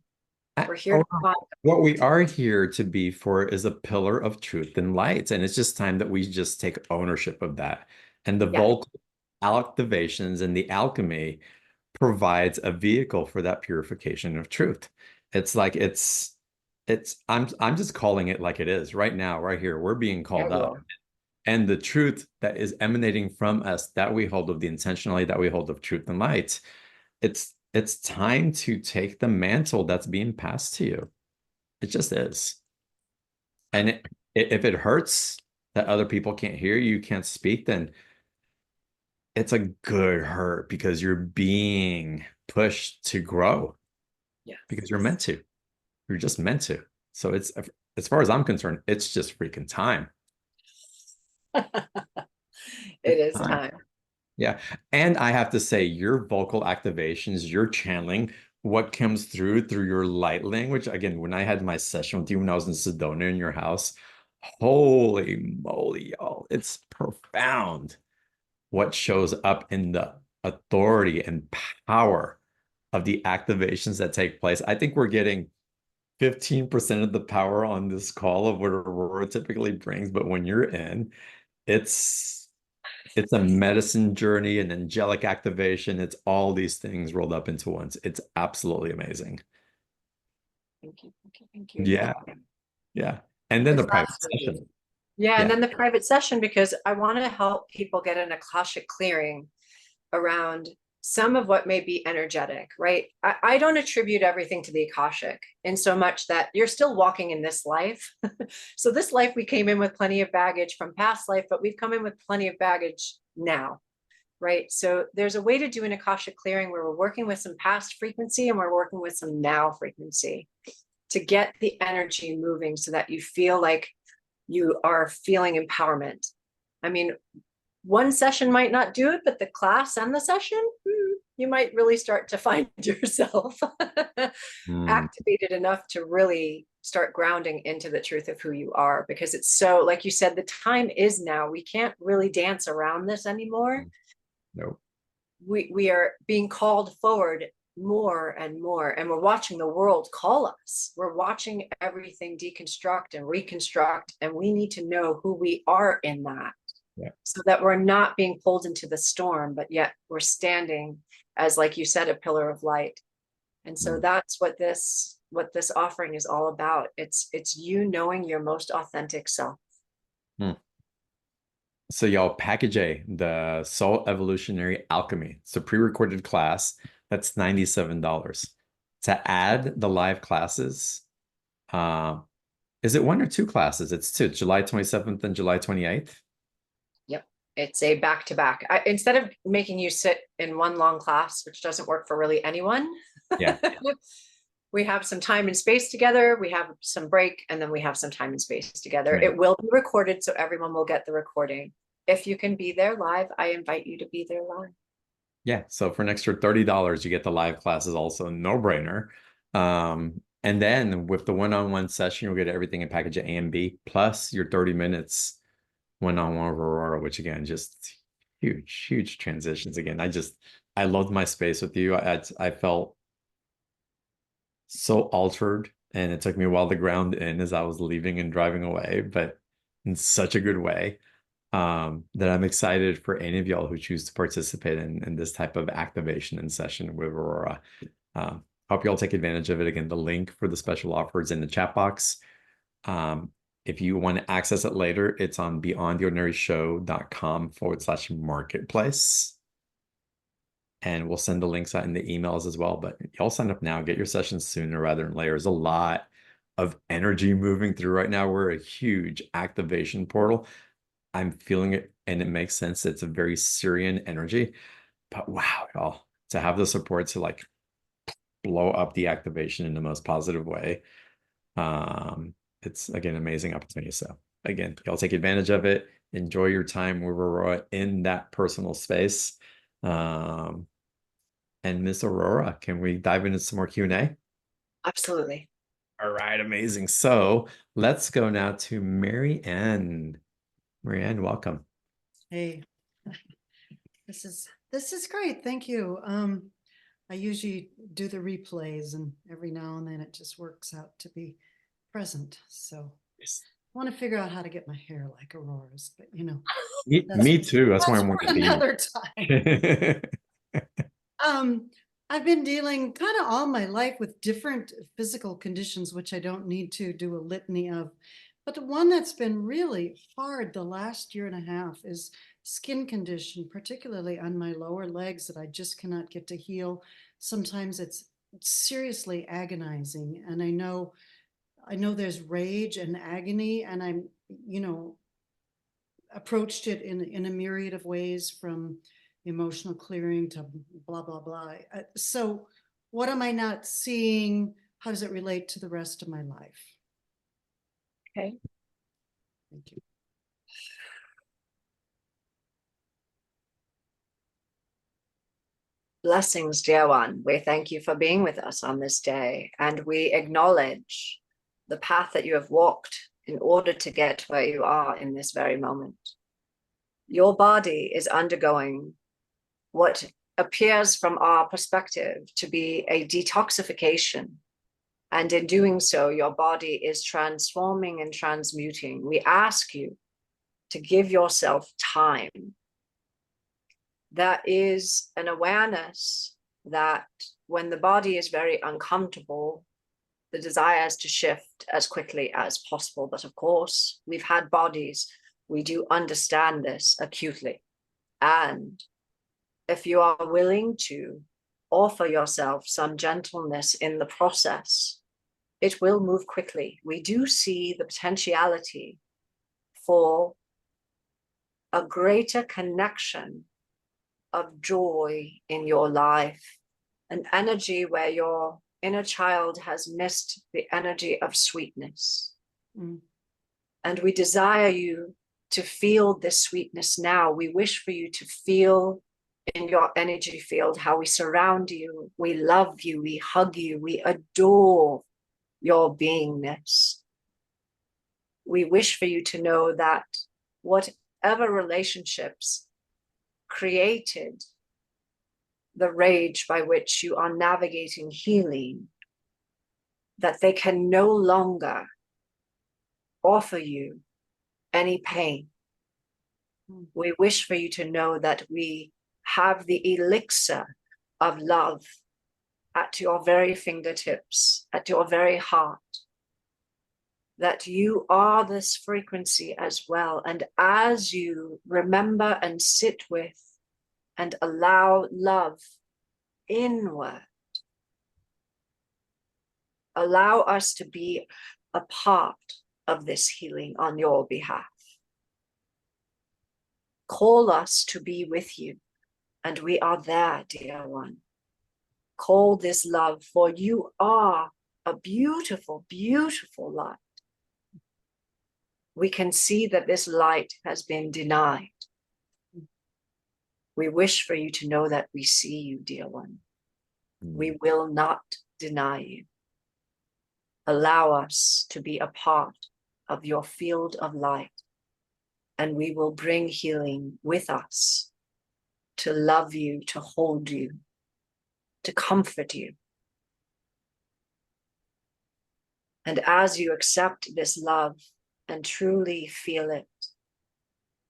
We're here to find. What we are here to be for is a pillar of truth and light. And it's just time that we just take ownership of that. And the vocal activations and the alchemy provides a vehicle for that purification of truth. It's like I'm just calling it like it is right now, right here. We're being called up. And the truth that is emanating from us that we hold of, the intentionality that we hold of truth and light, it's time to take the mantle that's being passed to you. It just is. And if it hurts that other people can't hear you, can't speak, then it's a good hurt because you're being pushed to grow. Yeah. Because you're meant to. You're just meant to. So it's, as far as I'm concerned, it's just freaking time. It is time. Yeah. And I have to say, your vocal activations, your channeling, what comes through your light language. Again, when I had my session with you when I was in Sedona in your house, holy moly, y'all, it's profound what shows up in the authority and power of the activations that take place. I think we're getting 15% of the power on this call of what Aurora typically brings, but when you're in, it's a medicine journey, an angelic activation. It's all these things rolled up into once. It's absolutely amazing. Thank you. Thank you. Yeah. Yeah. And then the private session. Yeah. And then the private session, because I want to help people get an Akashic clearing around some of what may be energetic, right? I don't attribute everything to the Akashic in so much that you're still walking in this life. So this life, we came in with plenty of baggage from past life, but we've come in with plenty of baggage now, right? So there's a way to do an Akashic clearing where we're working with some past frequency and we're working with some now frequency to get the energy moving so that you feel like you are feeling empowerment. I mean, one session might not do it, but the class and the session, you might really start to find yourself activated enough to really start grounding into the truth of who you are, because it's so, like you said, the time is now. We can't really dance around this anymore. Nope. We are being called forward more and more, and we're watching the world call us. We're watching everything deconstruct and reconstruct, and we need to know who we are in that. Yeah. So that we're not being pulled into the storm, but yet we're standing as, like you said, a pillar of light. And so that's what this offering is all about. It's you knowing your most authentic self. So y'all, package A, the Soul Evolutionary Alchemy. It's a pre-recorded class. That's $97. To add the live classes, is it 1 or 2 classes? It's 2, July 27th and July 28th. Yep. It's a back-to-back. Instead of making you sit in one long class, which doesn't work for really anyone. Yeah. We have some time and space together. We have some break, and then we have some time and space together. Right. It will be recorded, so everyone will get the recording. If you can be there live, I invite you to be there live. Yeah. So for an extra $30, you get the live classes, also no brainer. And then with the one-on-one session, you'll get everything in package A and B, plus your 30 minutes one-on-one with Aurora, which again, just huge, huge transitions. Again, I loved my space with you. I felt so altered, and it took me a while to ground in as I was leaving and driving away, but in such a good way. That I'm excited for any of y'all who choose to participate in this type of activation and session with Aurora. Hope y'all take advantage of it. Again, the link for the special offer is in the chat box. If you want to access it later, it's on beyondtheordinaryshow.com/marketplace. And we'll send the links out in the emails as well. But y'all sign up now, get your sessions sooner rather than later. There's a lot of energy moving through right now. We're a huge activation portal. I'm feeling it, and it makes sense. It's a very Syrian energy, but wow, y'all, to have the support to like blow up the activation in the most positive way. It's again, amazing opportunity. So again, y'all take advantage of it. Enjoy your time with Aurora in that personal space. And Miss Aurora, can we dive into some more Q&A? Absolutely. All right, amazing. So let's go now to Mary Ann. Mary Ann, welcome. Hey, this is great. Thank you. I usually do the replays, and every now and then it just works out to be present. So I want to figure out how to get my hair like Aurora's, but you know, Me too. That's why I'm for wanting to another time. be. I've been dealing kind of all my life with different physical conditions, which I don't need to do a litany of. But the one that's been really hard the last year and a half is skin condition, particularly on my lower legs, that I just cannot get to heal. Sometimes it's seriously agonizing. And I know there's rage and agony, and I'm, approached it in a myriad of ways, from emotional clearing to blah, blah, blah. So what am I not seeing? How does it relate to the rest of my life? Okay. Thank you. Blessings, dear one. We thank you for being with us on this day, and we acknowledge the path that you have walked in order to get where you are in this very moment. Your body is undergoing what appears from our perspective to be a detoxification. And in doing so, your body is transforming and transmuting. We ask you to give yourself time. That is an awareness that when the body is very uncomfortable, the desire is to shift as quickly as possible. But of course, we've had bodies. We do understand this acutely. And if you are willing to offer yourself some gentleness in the process, it will move quickly. We do see the potentiality for a greater connection of joy in your life, an energy where your inner child has missed the energy of sweetness. And we desire you to feel this sweetness now. We wish for you to feel in your energy field, how we surround you, we love you, we hug you, we adore your beingness. We wish for you to know that whatever relationships created the rage by which you are navigating healing, that they can no longer offer you any pain. We wish for you to know that we have the elixir of love at your very fingertips, at your very heart, that you are this frequency as well. And as you remember and sit with and allow love inward, allow us to be a part of this healing on your behalf. Call us to be with you, and we are there, dear one. Call this love, for you are a beautiful, beautiful light. We can see that this light has been denied. We wish for you to know that we see you, dear one. We will not deny you. Allow us to be a part of your field of light, and we will bring healing with us to love you, to hold you, to comfort you. And as you accept this love and truly feel it,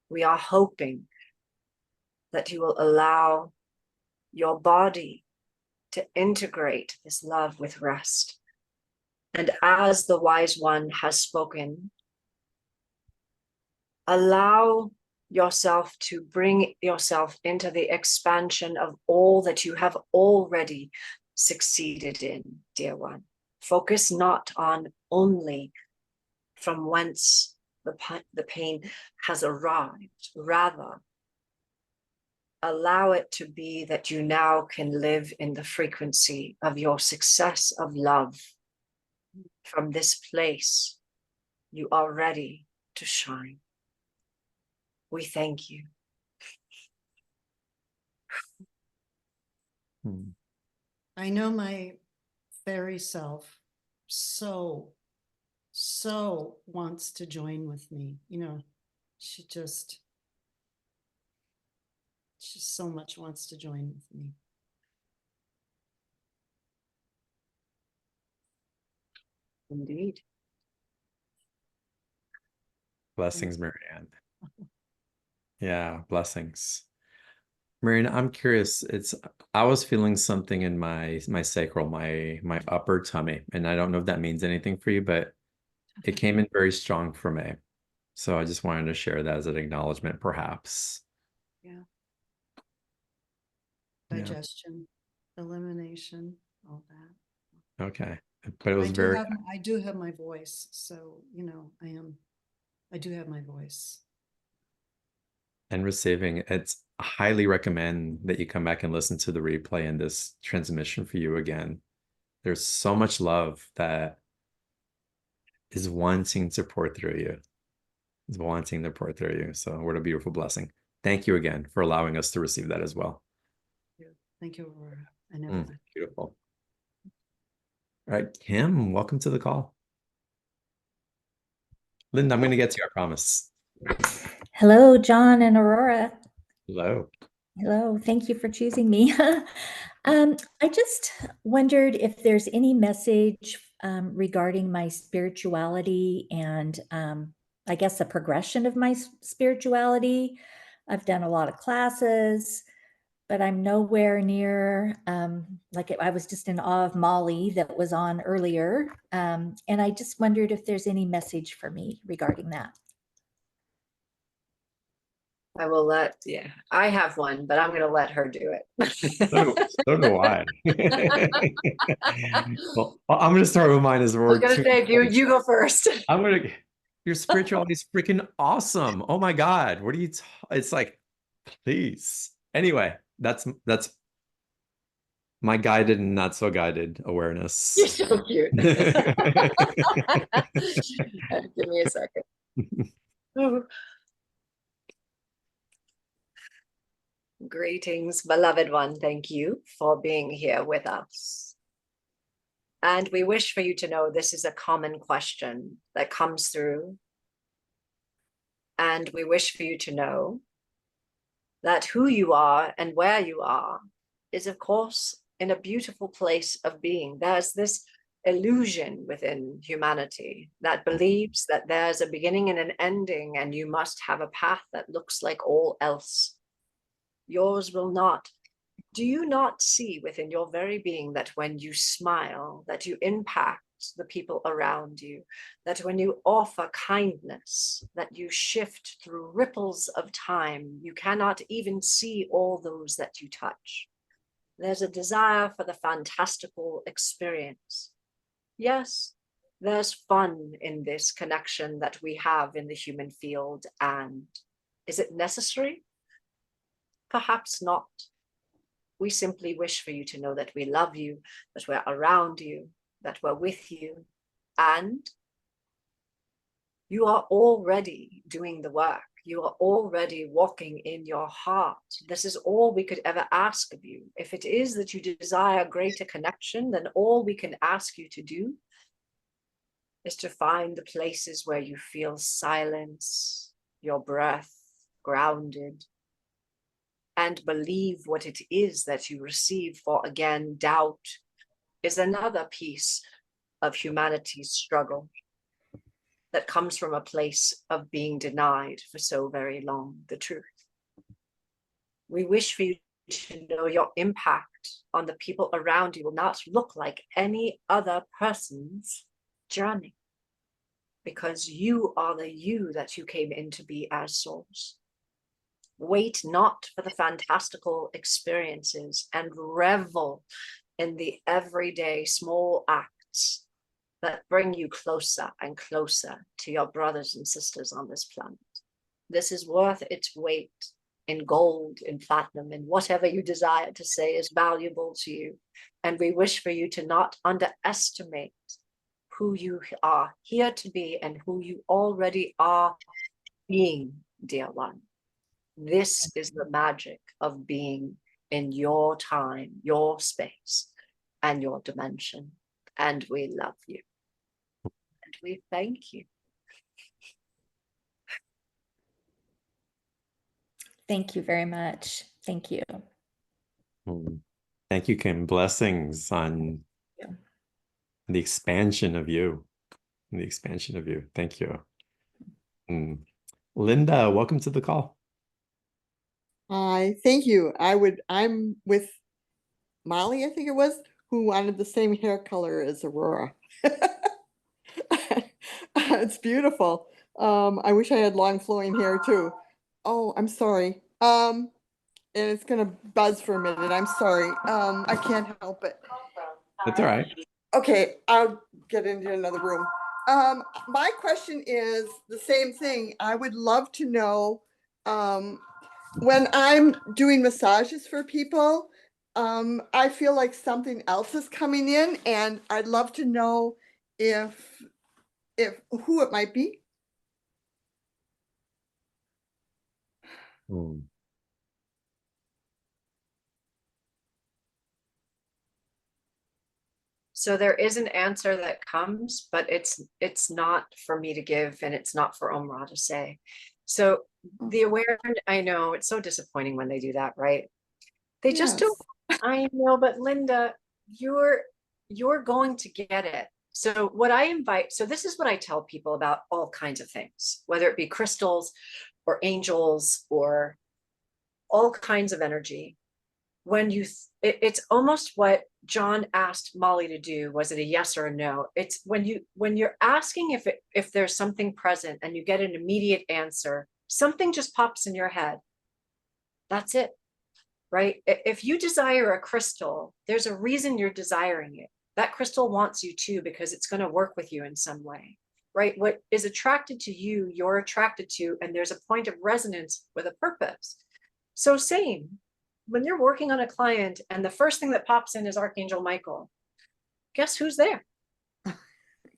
we are hoping that you will allow your body to integrate this love with rest. And as the wise one has spoken, allow yourself to bring yourself into the expansion of all that you have already succeeded in, dear one. Focus not on only from whence the pain has arrived. Rather, allow it to be that you now can live in the frequency of your success of love. From this place, you are ready to shine. We thank you. I know my fairy self so wants to join with me. You know, she just so much wants to join with me. Indeed. Blessings, Marianne. Yeah, blessings. Marianne, I'm curious. I was feeling something in my sacral, my upper tummy, and I don't know if that means anything for you, but it came in very strong for me. So I just wanted to share that as an acknowledgement, perhaps. Yeah. Yeah. Digestion, elimination, all that. Okay. But it was very I do have my voice, so you know, I do have my voice. and receiving. It's I highly recommend that you come back and listen to the replay in this transmission for you again. There's so much love that is wanting to pour through you. Is wanting to pour through you. So what a beautiful blessing. Thank you again for allowing us to receive that as well. Thank you, Aurora. I never. Beautiful. All right, Kim, welcome to the call. Linda, I'm going to get to you, I promise. Hello, John and Aurora. Hello. Hello, thank you for choosing me. I just wondered if there's any message regarding my spirituality and I guess the progression of my spirituality. I've done a lot of classes, but I'm nowhere near, I was just in awe of Molly that was on earlier. And I just wondered if there's any message for me regarding that. I will I have one, but I'm going to let her do it. So do I. Well, I'm going to start with mine as I was going to say, you go first. Your spirituality is freaking awesome. Oh my God. What are you, it's like, please. Anyway, that's my guided and not so guided awareness. You're so cute. Give me a second. Greetings, beloved one. Thank you for being here with us. And we wish for you to know this is a common question that comes through. And we wish for you to know that who you are and where you are is, of course, in a beautiful place of being. There's this illusion within humanity that believes that there's a beginning and an ending, and you must have a path that looks like all else. Yours will not. Do you not see within your very being that when you smile, that you impact the people around you, that when you offer kindness, that you shift through ripples of time, you cannot even see all those that you touch? There's a desire for the fantastical experience. Yes, there's fun in this connection that we have in the human field. And is it necessary? Perhaps not. We simply wish for you to know that we love you, that we're around you, that we're with you, and you are already doing the work. You are already walking in your heart. This is all we could ever ask of you. If it is that you desire greater connection, then all we can ask you to do is to find the places where you feel silence, your breath, grounded, and believe what it is that you receive. For again, doubt is another piece of humanity's struggle that comes from a place of being denied for so very long the truth. We wish for you to know your impact on the people around you will not look like any other person's journey, because you are the you that you came in to be as souls. Wait not for the fantastical experiences and revel in the everyday small acts that bring you closer and closer to your brothers and sisters on this planet. This is worth its weight in gold, in platinum, in whatever you desire to say is valuable to you. And we wish for you to not underestimate who you are here to be and who you already are being, dear one. This is the magic of being in your time, your space, and your dimension. And we love you. And we thank you. Thank you very much. Thank you. Thank you, Kim. Blessings on the expansion of you. The expansion of you. Thank you. Linda, welcome to the call. Hi, thank you. I'm with Molly, I think it was, who wanted the same hair color as Aurora. It's beautiful. I wish I had long flowing hair too. Oh, I'm sorry. And it's gonna buzz for a minute. I'm sorry. I can't help it. That's all right. Okay, I'll get into another room. My question is the same thing. I would love to know, when I'm doing massages for people, I feel like something else is coming in, and I'd love to know if who it might be. So there is an answer that comes, but it's not for me to give, and it's not for Omra to say. So the awareness, I know it's so disappointing when they do that, right? They just don't. I know, but Linda, you're going to get it. So what I invite, so this is what I tell people about all kinds of things, whether it be crystals or angels or all kinds of energy. When you, it's almost what John asked Molly to do. Was it a yes or a no? It's when you're asking if there's something present and you get an immediate answer, something just pops in your head. That's it, right? If you desire a crystal, there's a reason you're desiring it. That crystal wants you too, because it's going to work with you in some way, right? What is attracted to you, you're attracted to, and there's a point of resonance with a purpose. So same, when you're working on a client and the first thing that pops in is Archangel Michael, guess who's there?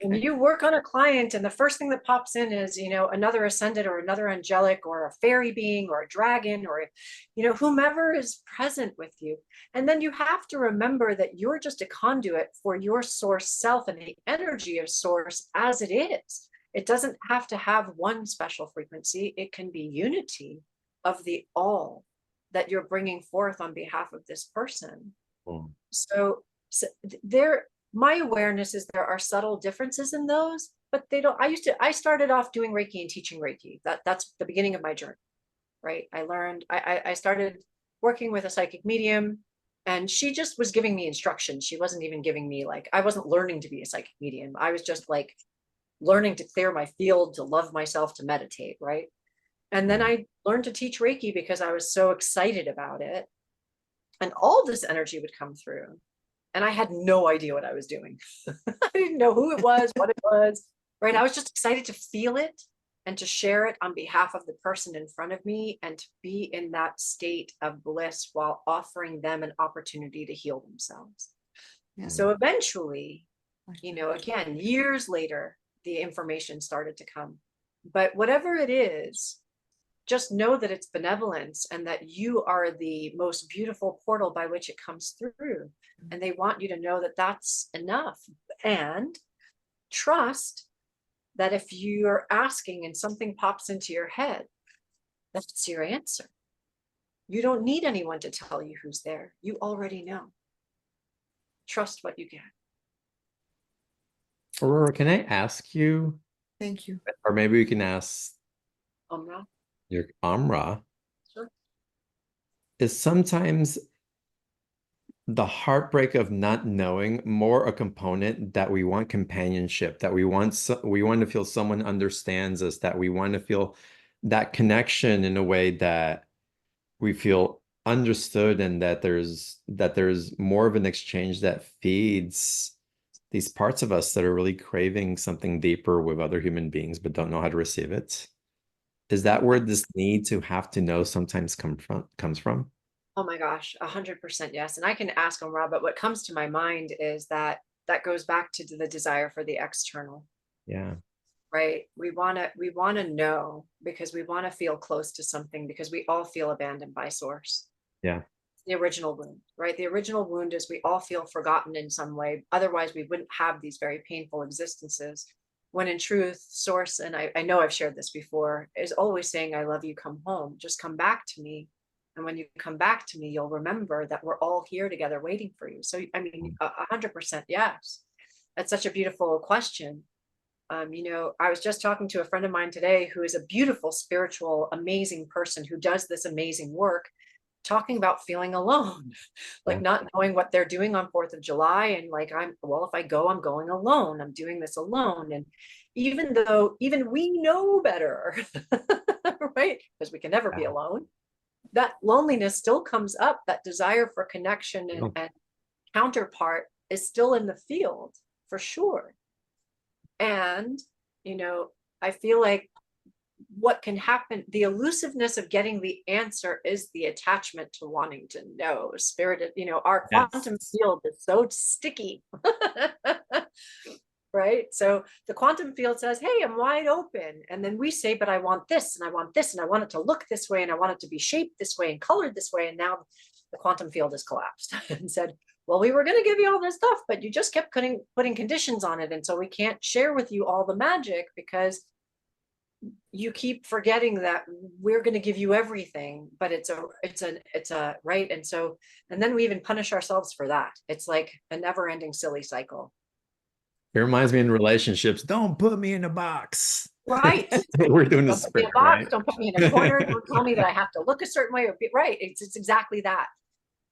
When you work on a client and the first thing that pops in is, another ascended or another angelic or a fairy being or a dragon or, whomever is present with you. And then you have to remember that you're just a conduit for your source self and the energy of source as it is. It doesn't have to have one special frequency. It can be unity of the all that you're bringing forth on behalf of this person. So my awareness is there are subtle differences in those, but they don't. I started off doing Reiki and teaching Reiki. That's the beginning of my journey, right? I started working with a psychic medium, and she just was giving me instructions. She wasn't even giving me I wasn't learning to be a psychic medium. I was just learning to clear my field, to love myself, to meditate, right? And then I learned to teach Reiki because I was so excited about it. And all this energy would come through. And I had no idea what I was doing. I didn't know who it was, what it was, right? I was just excited to feel it and to share it on behalf of the person in front of me and to be in that state of bliss while offering them an opportunity to heal themselves. Yeah. So eventually, again, years later, the information started to come. But whatever it is, just know that it's benevolence and that you are the most beautiful portal by which it comes through. And they want you to know that that's enough. And trust that if you're asking and something pops into your head, that's your answer. You don't need anyone to tell you who's there. You already know. Trust what you get. Aurora, can I ask you? Thank you. Or maybe we can ask Omra. Your Amra. Sure. Is sometimes the heartbreak of not knowing more a component that we want companionship, that we want to feel someone understands us, that we want to feel that connection in a way that we feel understood, and that there's more of an exchange that feeds these parts of us that are really craving something deeper with other human beings but don't know how to receive it. Is that where this need to have to know sometimes comes from? Oh my gosh, 100% yes. And I can ask Omra, but what comes to my mind is that goes back to the desire for the external. Yeah. Right. We want to know because we want to feel close to something, because we all feel abandoned by source. Yeah. The original wound, right? The original wound is we all feel forgotten in some way. Otherwise, we wouldn't have these very painful existences. When in truth, source, and I know I've shared this before, is always saying, I love you, come home, just come back to me. And when you come back to me, you'll remember that we're all here together waiting for you. So, 100% yes. That's such a beautiful question. I was just talking to a friend of mine today who is a beautiful, spiritual, amazing person who does this amazing work, talking about feeling alone, not knowing what they're doing on 4th of July. And if I go, I'm going alone. I'm doing this alone. And even we know better, right? Because we can never be alone. That loneliness still comes up. That desire for connection and counterpart is still in the field for sure. And, I feel like what can happen, the elusiveness of getting the answer is the attachment to wanting to know. Spirit, our quantum field is so sticky, right? So the quantum field says, hey, I'm wide open. And then we say, but I want this, and I want this, and I want it to look this way, and I want it to be shaped this way and colored this way. And now the quantum field has collapsed and said, well, we were going to give you all this stuff, but you just kept putting conditions on it. And so we can't share with you all the magic because you keep forgetting that we're going to give you everything, but it's a right. And then we even punish ourselves for that. It's like a never ending silly cycle. It reminds me in relationships, don't put me in a box. Right. We're doing Don't this put me in a box, right? Don't put me in a corner. Don't tell me that I have to look a certain way or be right. It's exactly that.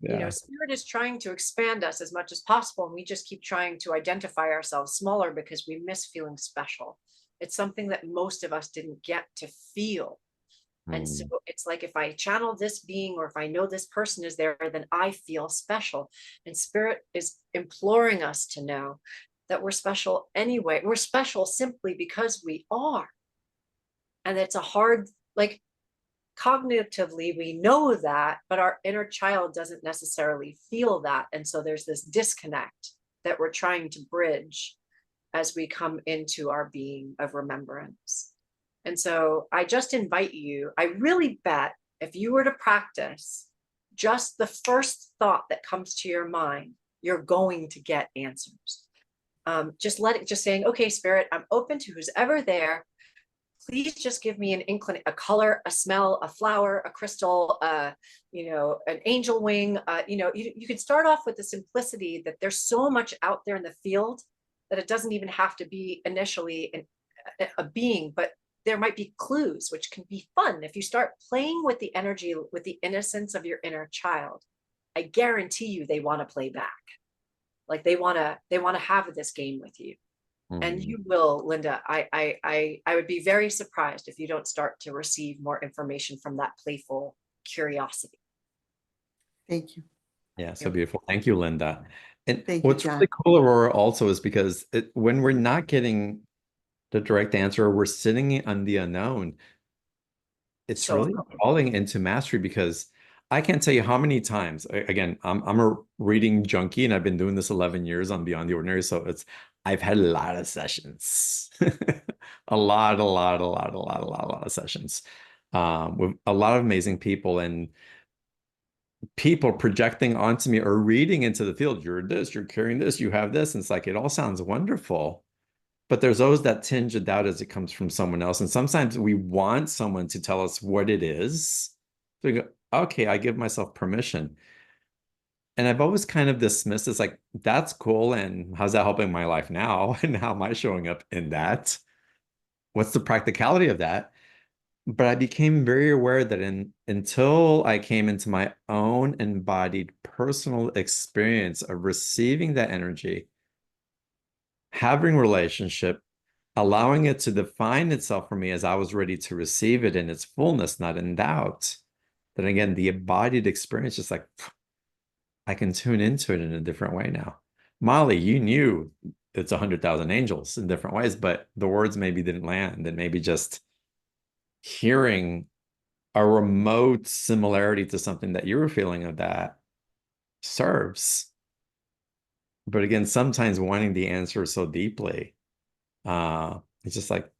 Yeah. Spirit is trying to expand us as much as possible. And we just keep trying to identify ourselves smaller because we miss feeling special. It's something that most of us didn't get to feel. And so it's like, if I channel this being, or if I know this person is there, then I feel special. And Spirit is imploring us to know that we're special anyway. We're special simply because we are. And it's a hard, cognitively, we know that, but our inner child doesn't necessarily feel that. And so there's this disconnect that we're trying to bridge. as we come into our being of remembrance. And so I just invite you, I really bet if you were to practice just the first thought that comes to your mind, you're going to get answers. Just saying, okay, spirit, I'm open to who's ever there. Please just give me an inkling, a color, a smell, a flower, a crystal, an angel wing. You could start off with the simplicity that there's so much out there in the field that it doesn't even have to be initially a being, but there might be clues, which can be fun. If you start playing with the energy, with the innocence of your inner child, I guarantee you they want to play back. Like they want to have this game with you. And you will, Linda. I would be very surprised if you don't start to receive more information from that playful curiosity. Thank you. Yeah, so beautiful. Thank you, Linda. And Thank you, what's John. really cool, Aurora, also is because when we're not getting the direct answer, we're sitting on the unknown. It's So really falling into mastery, because I can't tell you how many times, again, I'm a reading junkie and I've been doing this 11 years on Beyond the Ordinary. So I've had a lot of sessions, a lot of sessions with a lot of amazing people, and people projecting onto me or reading into the field. You're this, you're carrying this, you have this. And it's like, it all sounds wonderful. But there's always that tinge of doubt as it comes from someone else. And sometimes we want someone to tell us what it is. So we go, okay, I give myself permission. And I've always kind of dismissed it's like, that's cool. And how's that helping my life now? And how am I showing up in that? What's the practicality of that? But I became very aware that until I came into my own embodied personal experience of receiving that energy, having relationship, allowing it to define itself for me as I was ready to receive it in its fullness, not in doubt. Then again, the embodied experience is like, I can tune into it in a different way now. Molly, you knew it's 100,000 angels in different ways, but the words maybe didn't land, and maybe just hearing a remote similarity to something that you were feeling of that serves. But again, sometimes wanting the answer so deeply, it's just like,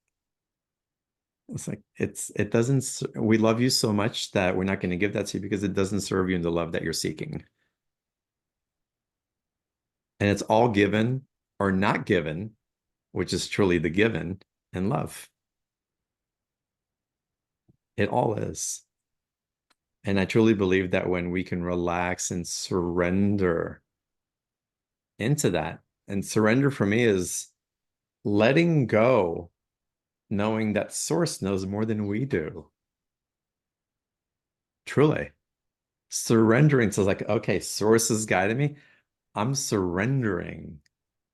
it doesn't, we love you so much that we're not going to give that to you because it doesn't serve you in the love that you're seeking. And it's all given or not given, which is truly the given in love. It all is. And I truly believe that when we can relax and surrender into that, and surrender for me is letting go, knowing that Source knows more than we do. Truly. Surrendering to like, okay, Source is guiding me. I'm surrendering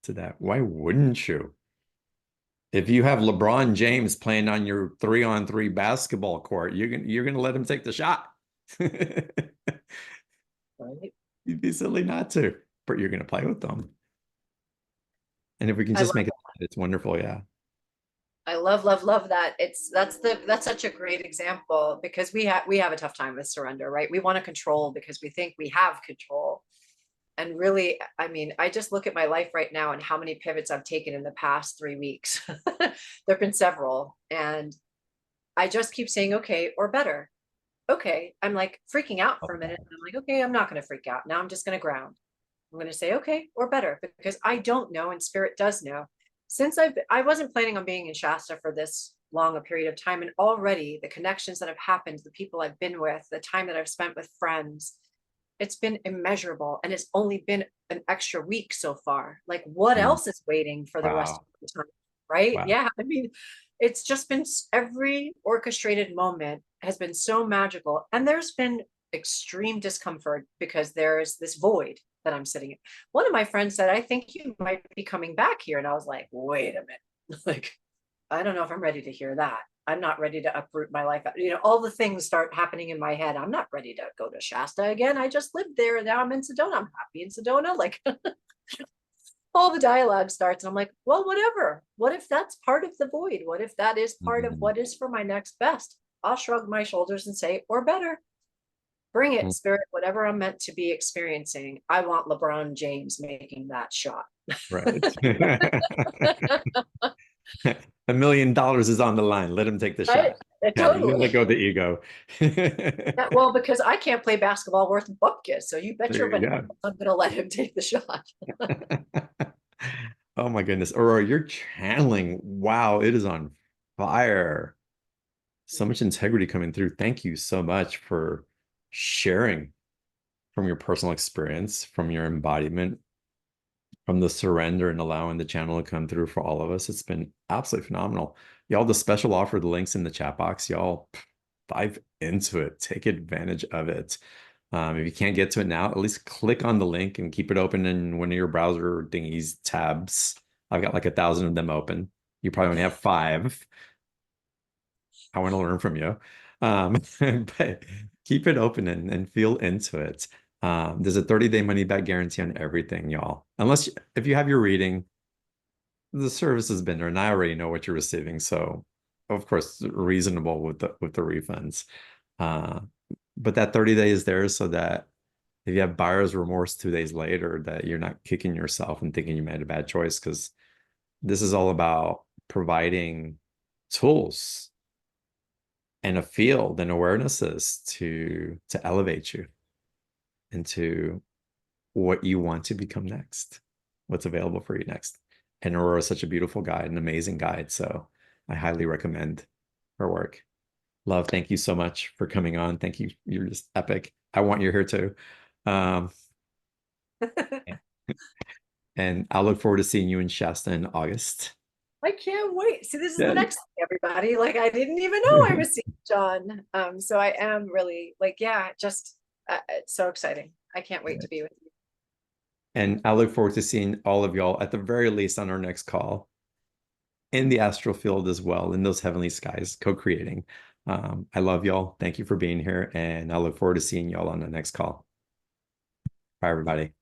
to that. Why wouldn't you? If you have LeBron James playing on your 3-on-3 basketball court, you're gonna let him take the shot. Right. You'd be silly not to, but you're gonna play with them. And if we can just make it, it's wonderful. Yeah. I love that. That's such a great example, because we have a tough time with surrender, right? We want to control because we think we have control. And really, I mean, I just look at my life right now and how many pivots I've taken in the past 3 weeks. There've been several, and I just keep saying, okay, or better. Okay. I'm like freaking out for a minute. And I'm like, okay, I'm not going to freak out. Now I'm just going to ground. I'm going to say, okay, or better, because I don't know. And spirit does know. Since I wasn't planning on being in Shasta for this long a period of time. And already the connections that have happened, the people I've been with, the time that I've spent with friends, it's been immeasurable. And it's only been an extra week so far. Like, what else is waiting for the rest of the time? Right? Wow. Yeah. I mean, it's just been, every orchestrated moment has been so magical. And there's been extreme discomfort because there's this void that I'm sitting in. One of my friends said, I think you might be coming back here. And I was like, wait a minute. Like, I don't know if I'm ready to hear that. I'm not ready to uproot my life. You know, all the things start happening in my head. I'm not ready to go to Shasta again. I just lived there. Now I'm in Sedona. I'm happy in Sedona. Like, all the dialogue starts. And I'm like, well, whatever. What if that's part of the void? What if that is part of what is for my next best? I'll shrug my shoulders and say, or better. Bring it, spirit, whatever I'm meant to be experiencing. I want LeBron James making that shot. Right. $1 million is on the line. Let him take the Right? shot. Yeah, you Totally. let go of the ego. Yeah, well, because I can't play basketball worth a bucket, so you bet your There you butt I'm gonna let him take the shot. go. Oh my goodness. Aurora, you're channeling. Wow, it is on fire. So much integrity coming through. Thank you so much for sharing from your personal experience, from your embodiment, from the surrender and allowing the channel to come through for all of us. It's been absolutely phenomenal. Y'all, the special offer, the links in the chat box, y'all dive into it. Take advantage of it. If you can't get to it now, at least click on the link and keep it open in one of your browser dingies tabs. I've got like 1,000 of them open. You probably only have 5. I want to learn from you. But keep it open and feel into it. There's a 30-day money back guarantee on everything, y'all. Unless if you have your reading, the service has been there, and I already know what you're receiving. So, of course, reasonable with the refunds. But that 30 days is there so that if you have buyer's remorse 2 days later, that you're not kicking yourself and thinking you made a bad choice, because this is all about providing tools and a field and awarenesses to elevate you into what you want to become next, what's available for you next. And Aurora is such a beautiful guide, an amazing guide. So I highly recommend her work. Love, thank you so much for coming on. Thank you. You're just epic. I want you here too. And I'll look forward to seeing you in Shasta in August. I can't wait. See, this is Yeah. the next thing, everybody. Like, I didn't even know I was seeing John. So I am really like, yeah, just it's so exciting. I can't wait to be with you. And I look forward to seeing all of y'all at the very least on our next call in the astral field as well, in those heavenly skies, co-creating. I love y'all. Thank you for being here. And I look forward to seeing y'all on the next call. Bye, everybody.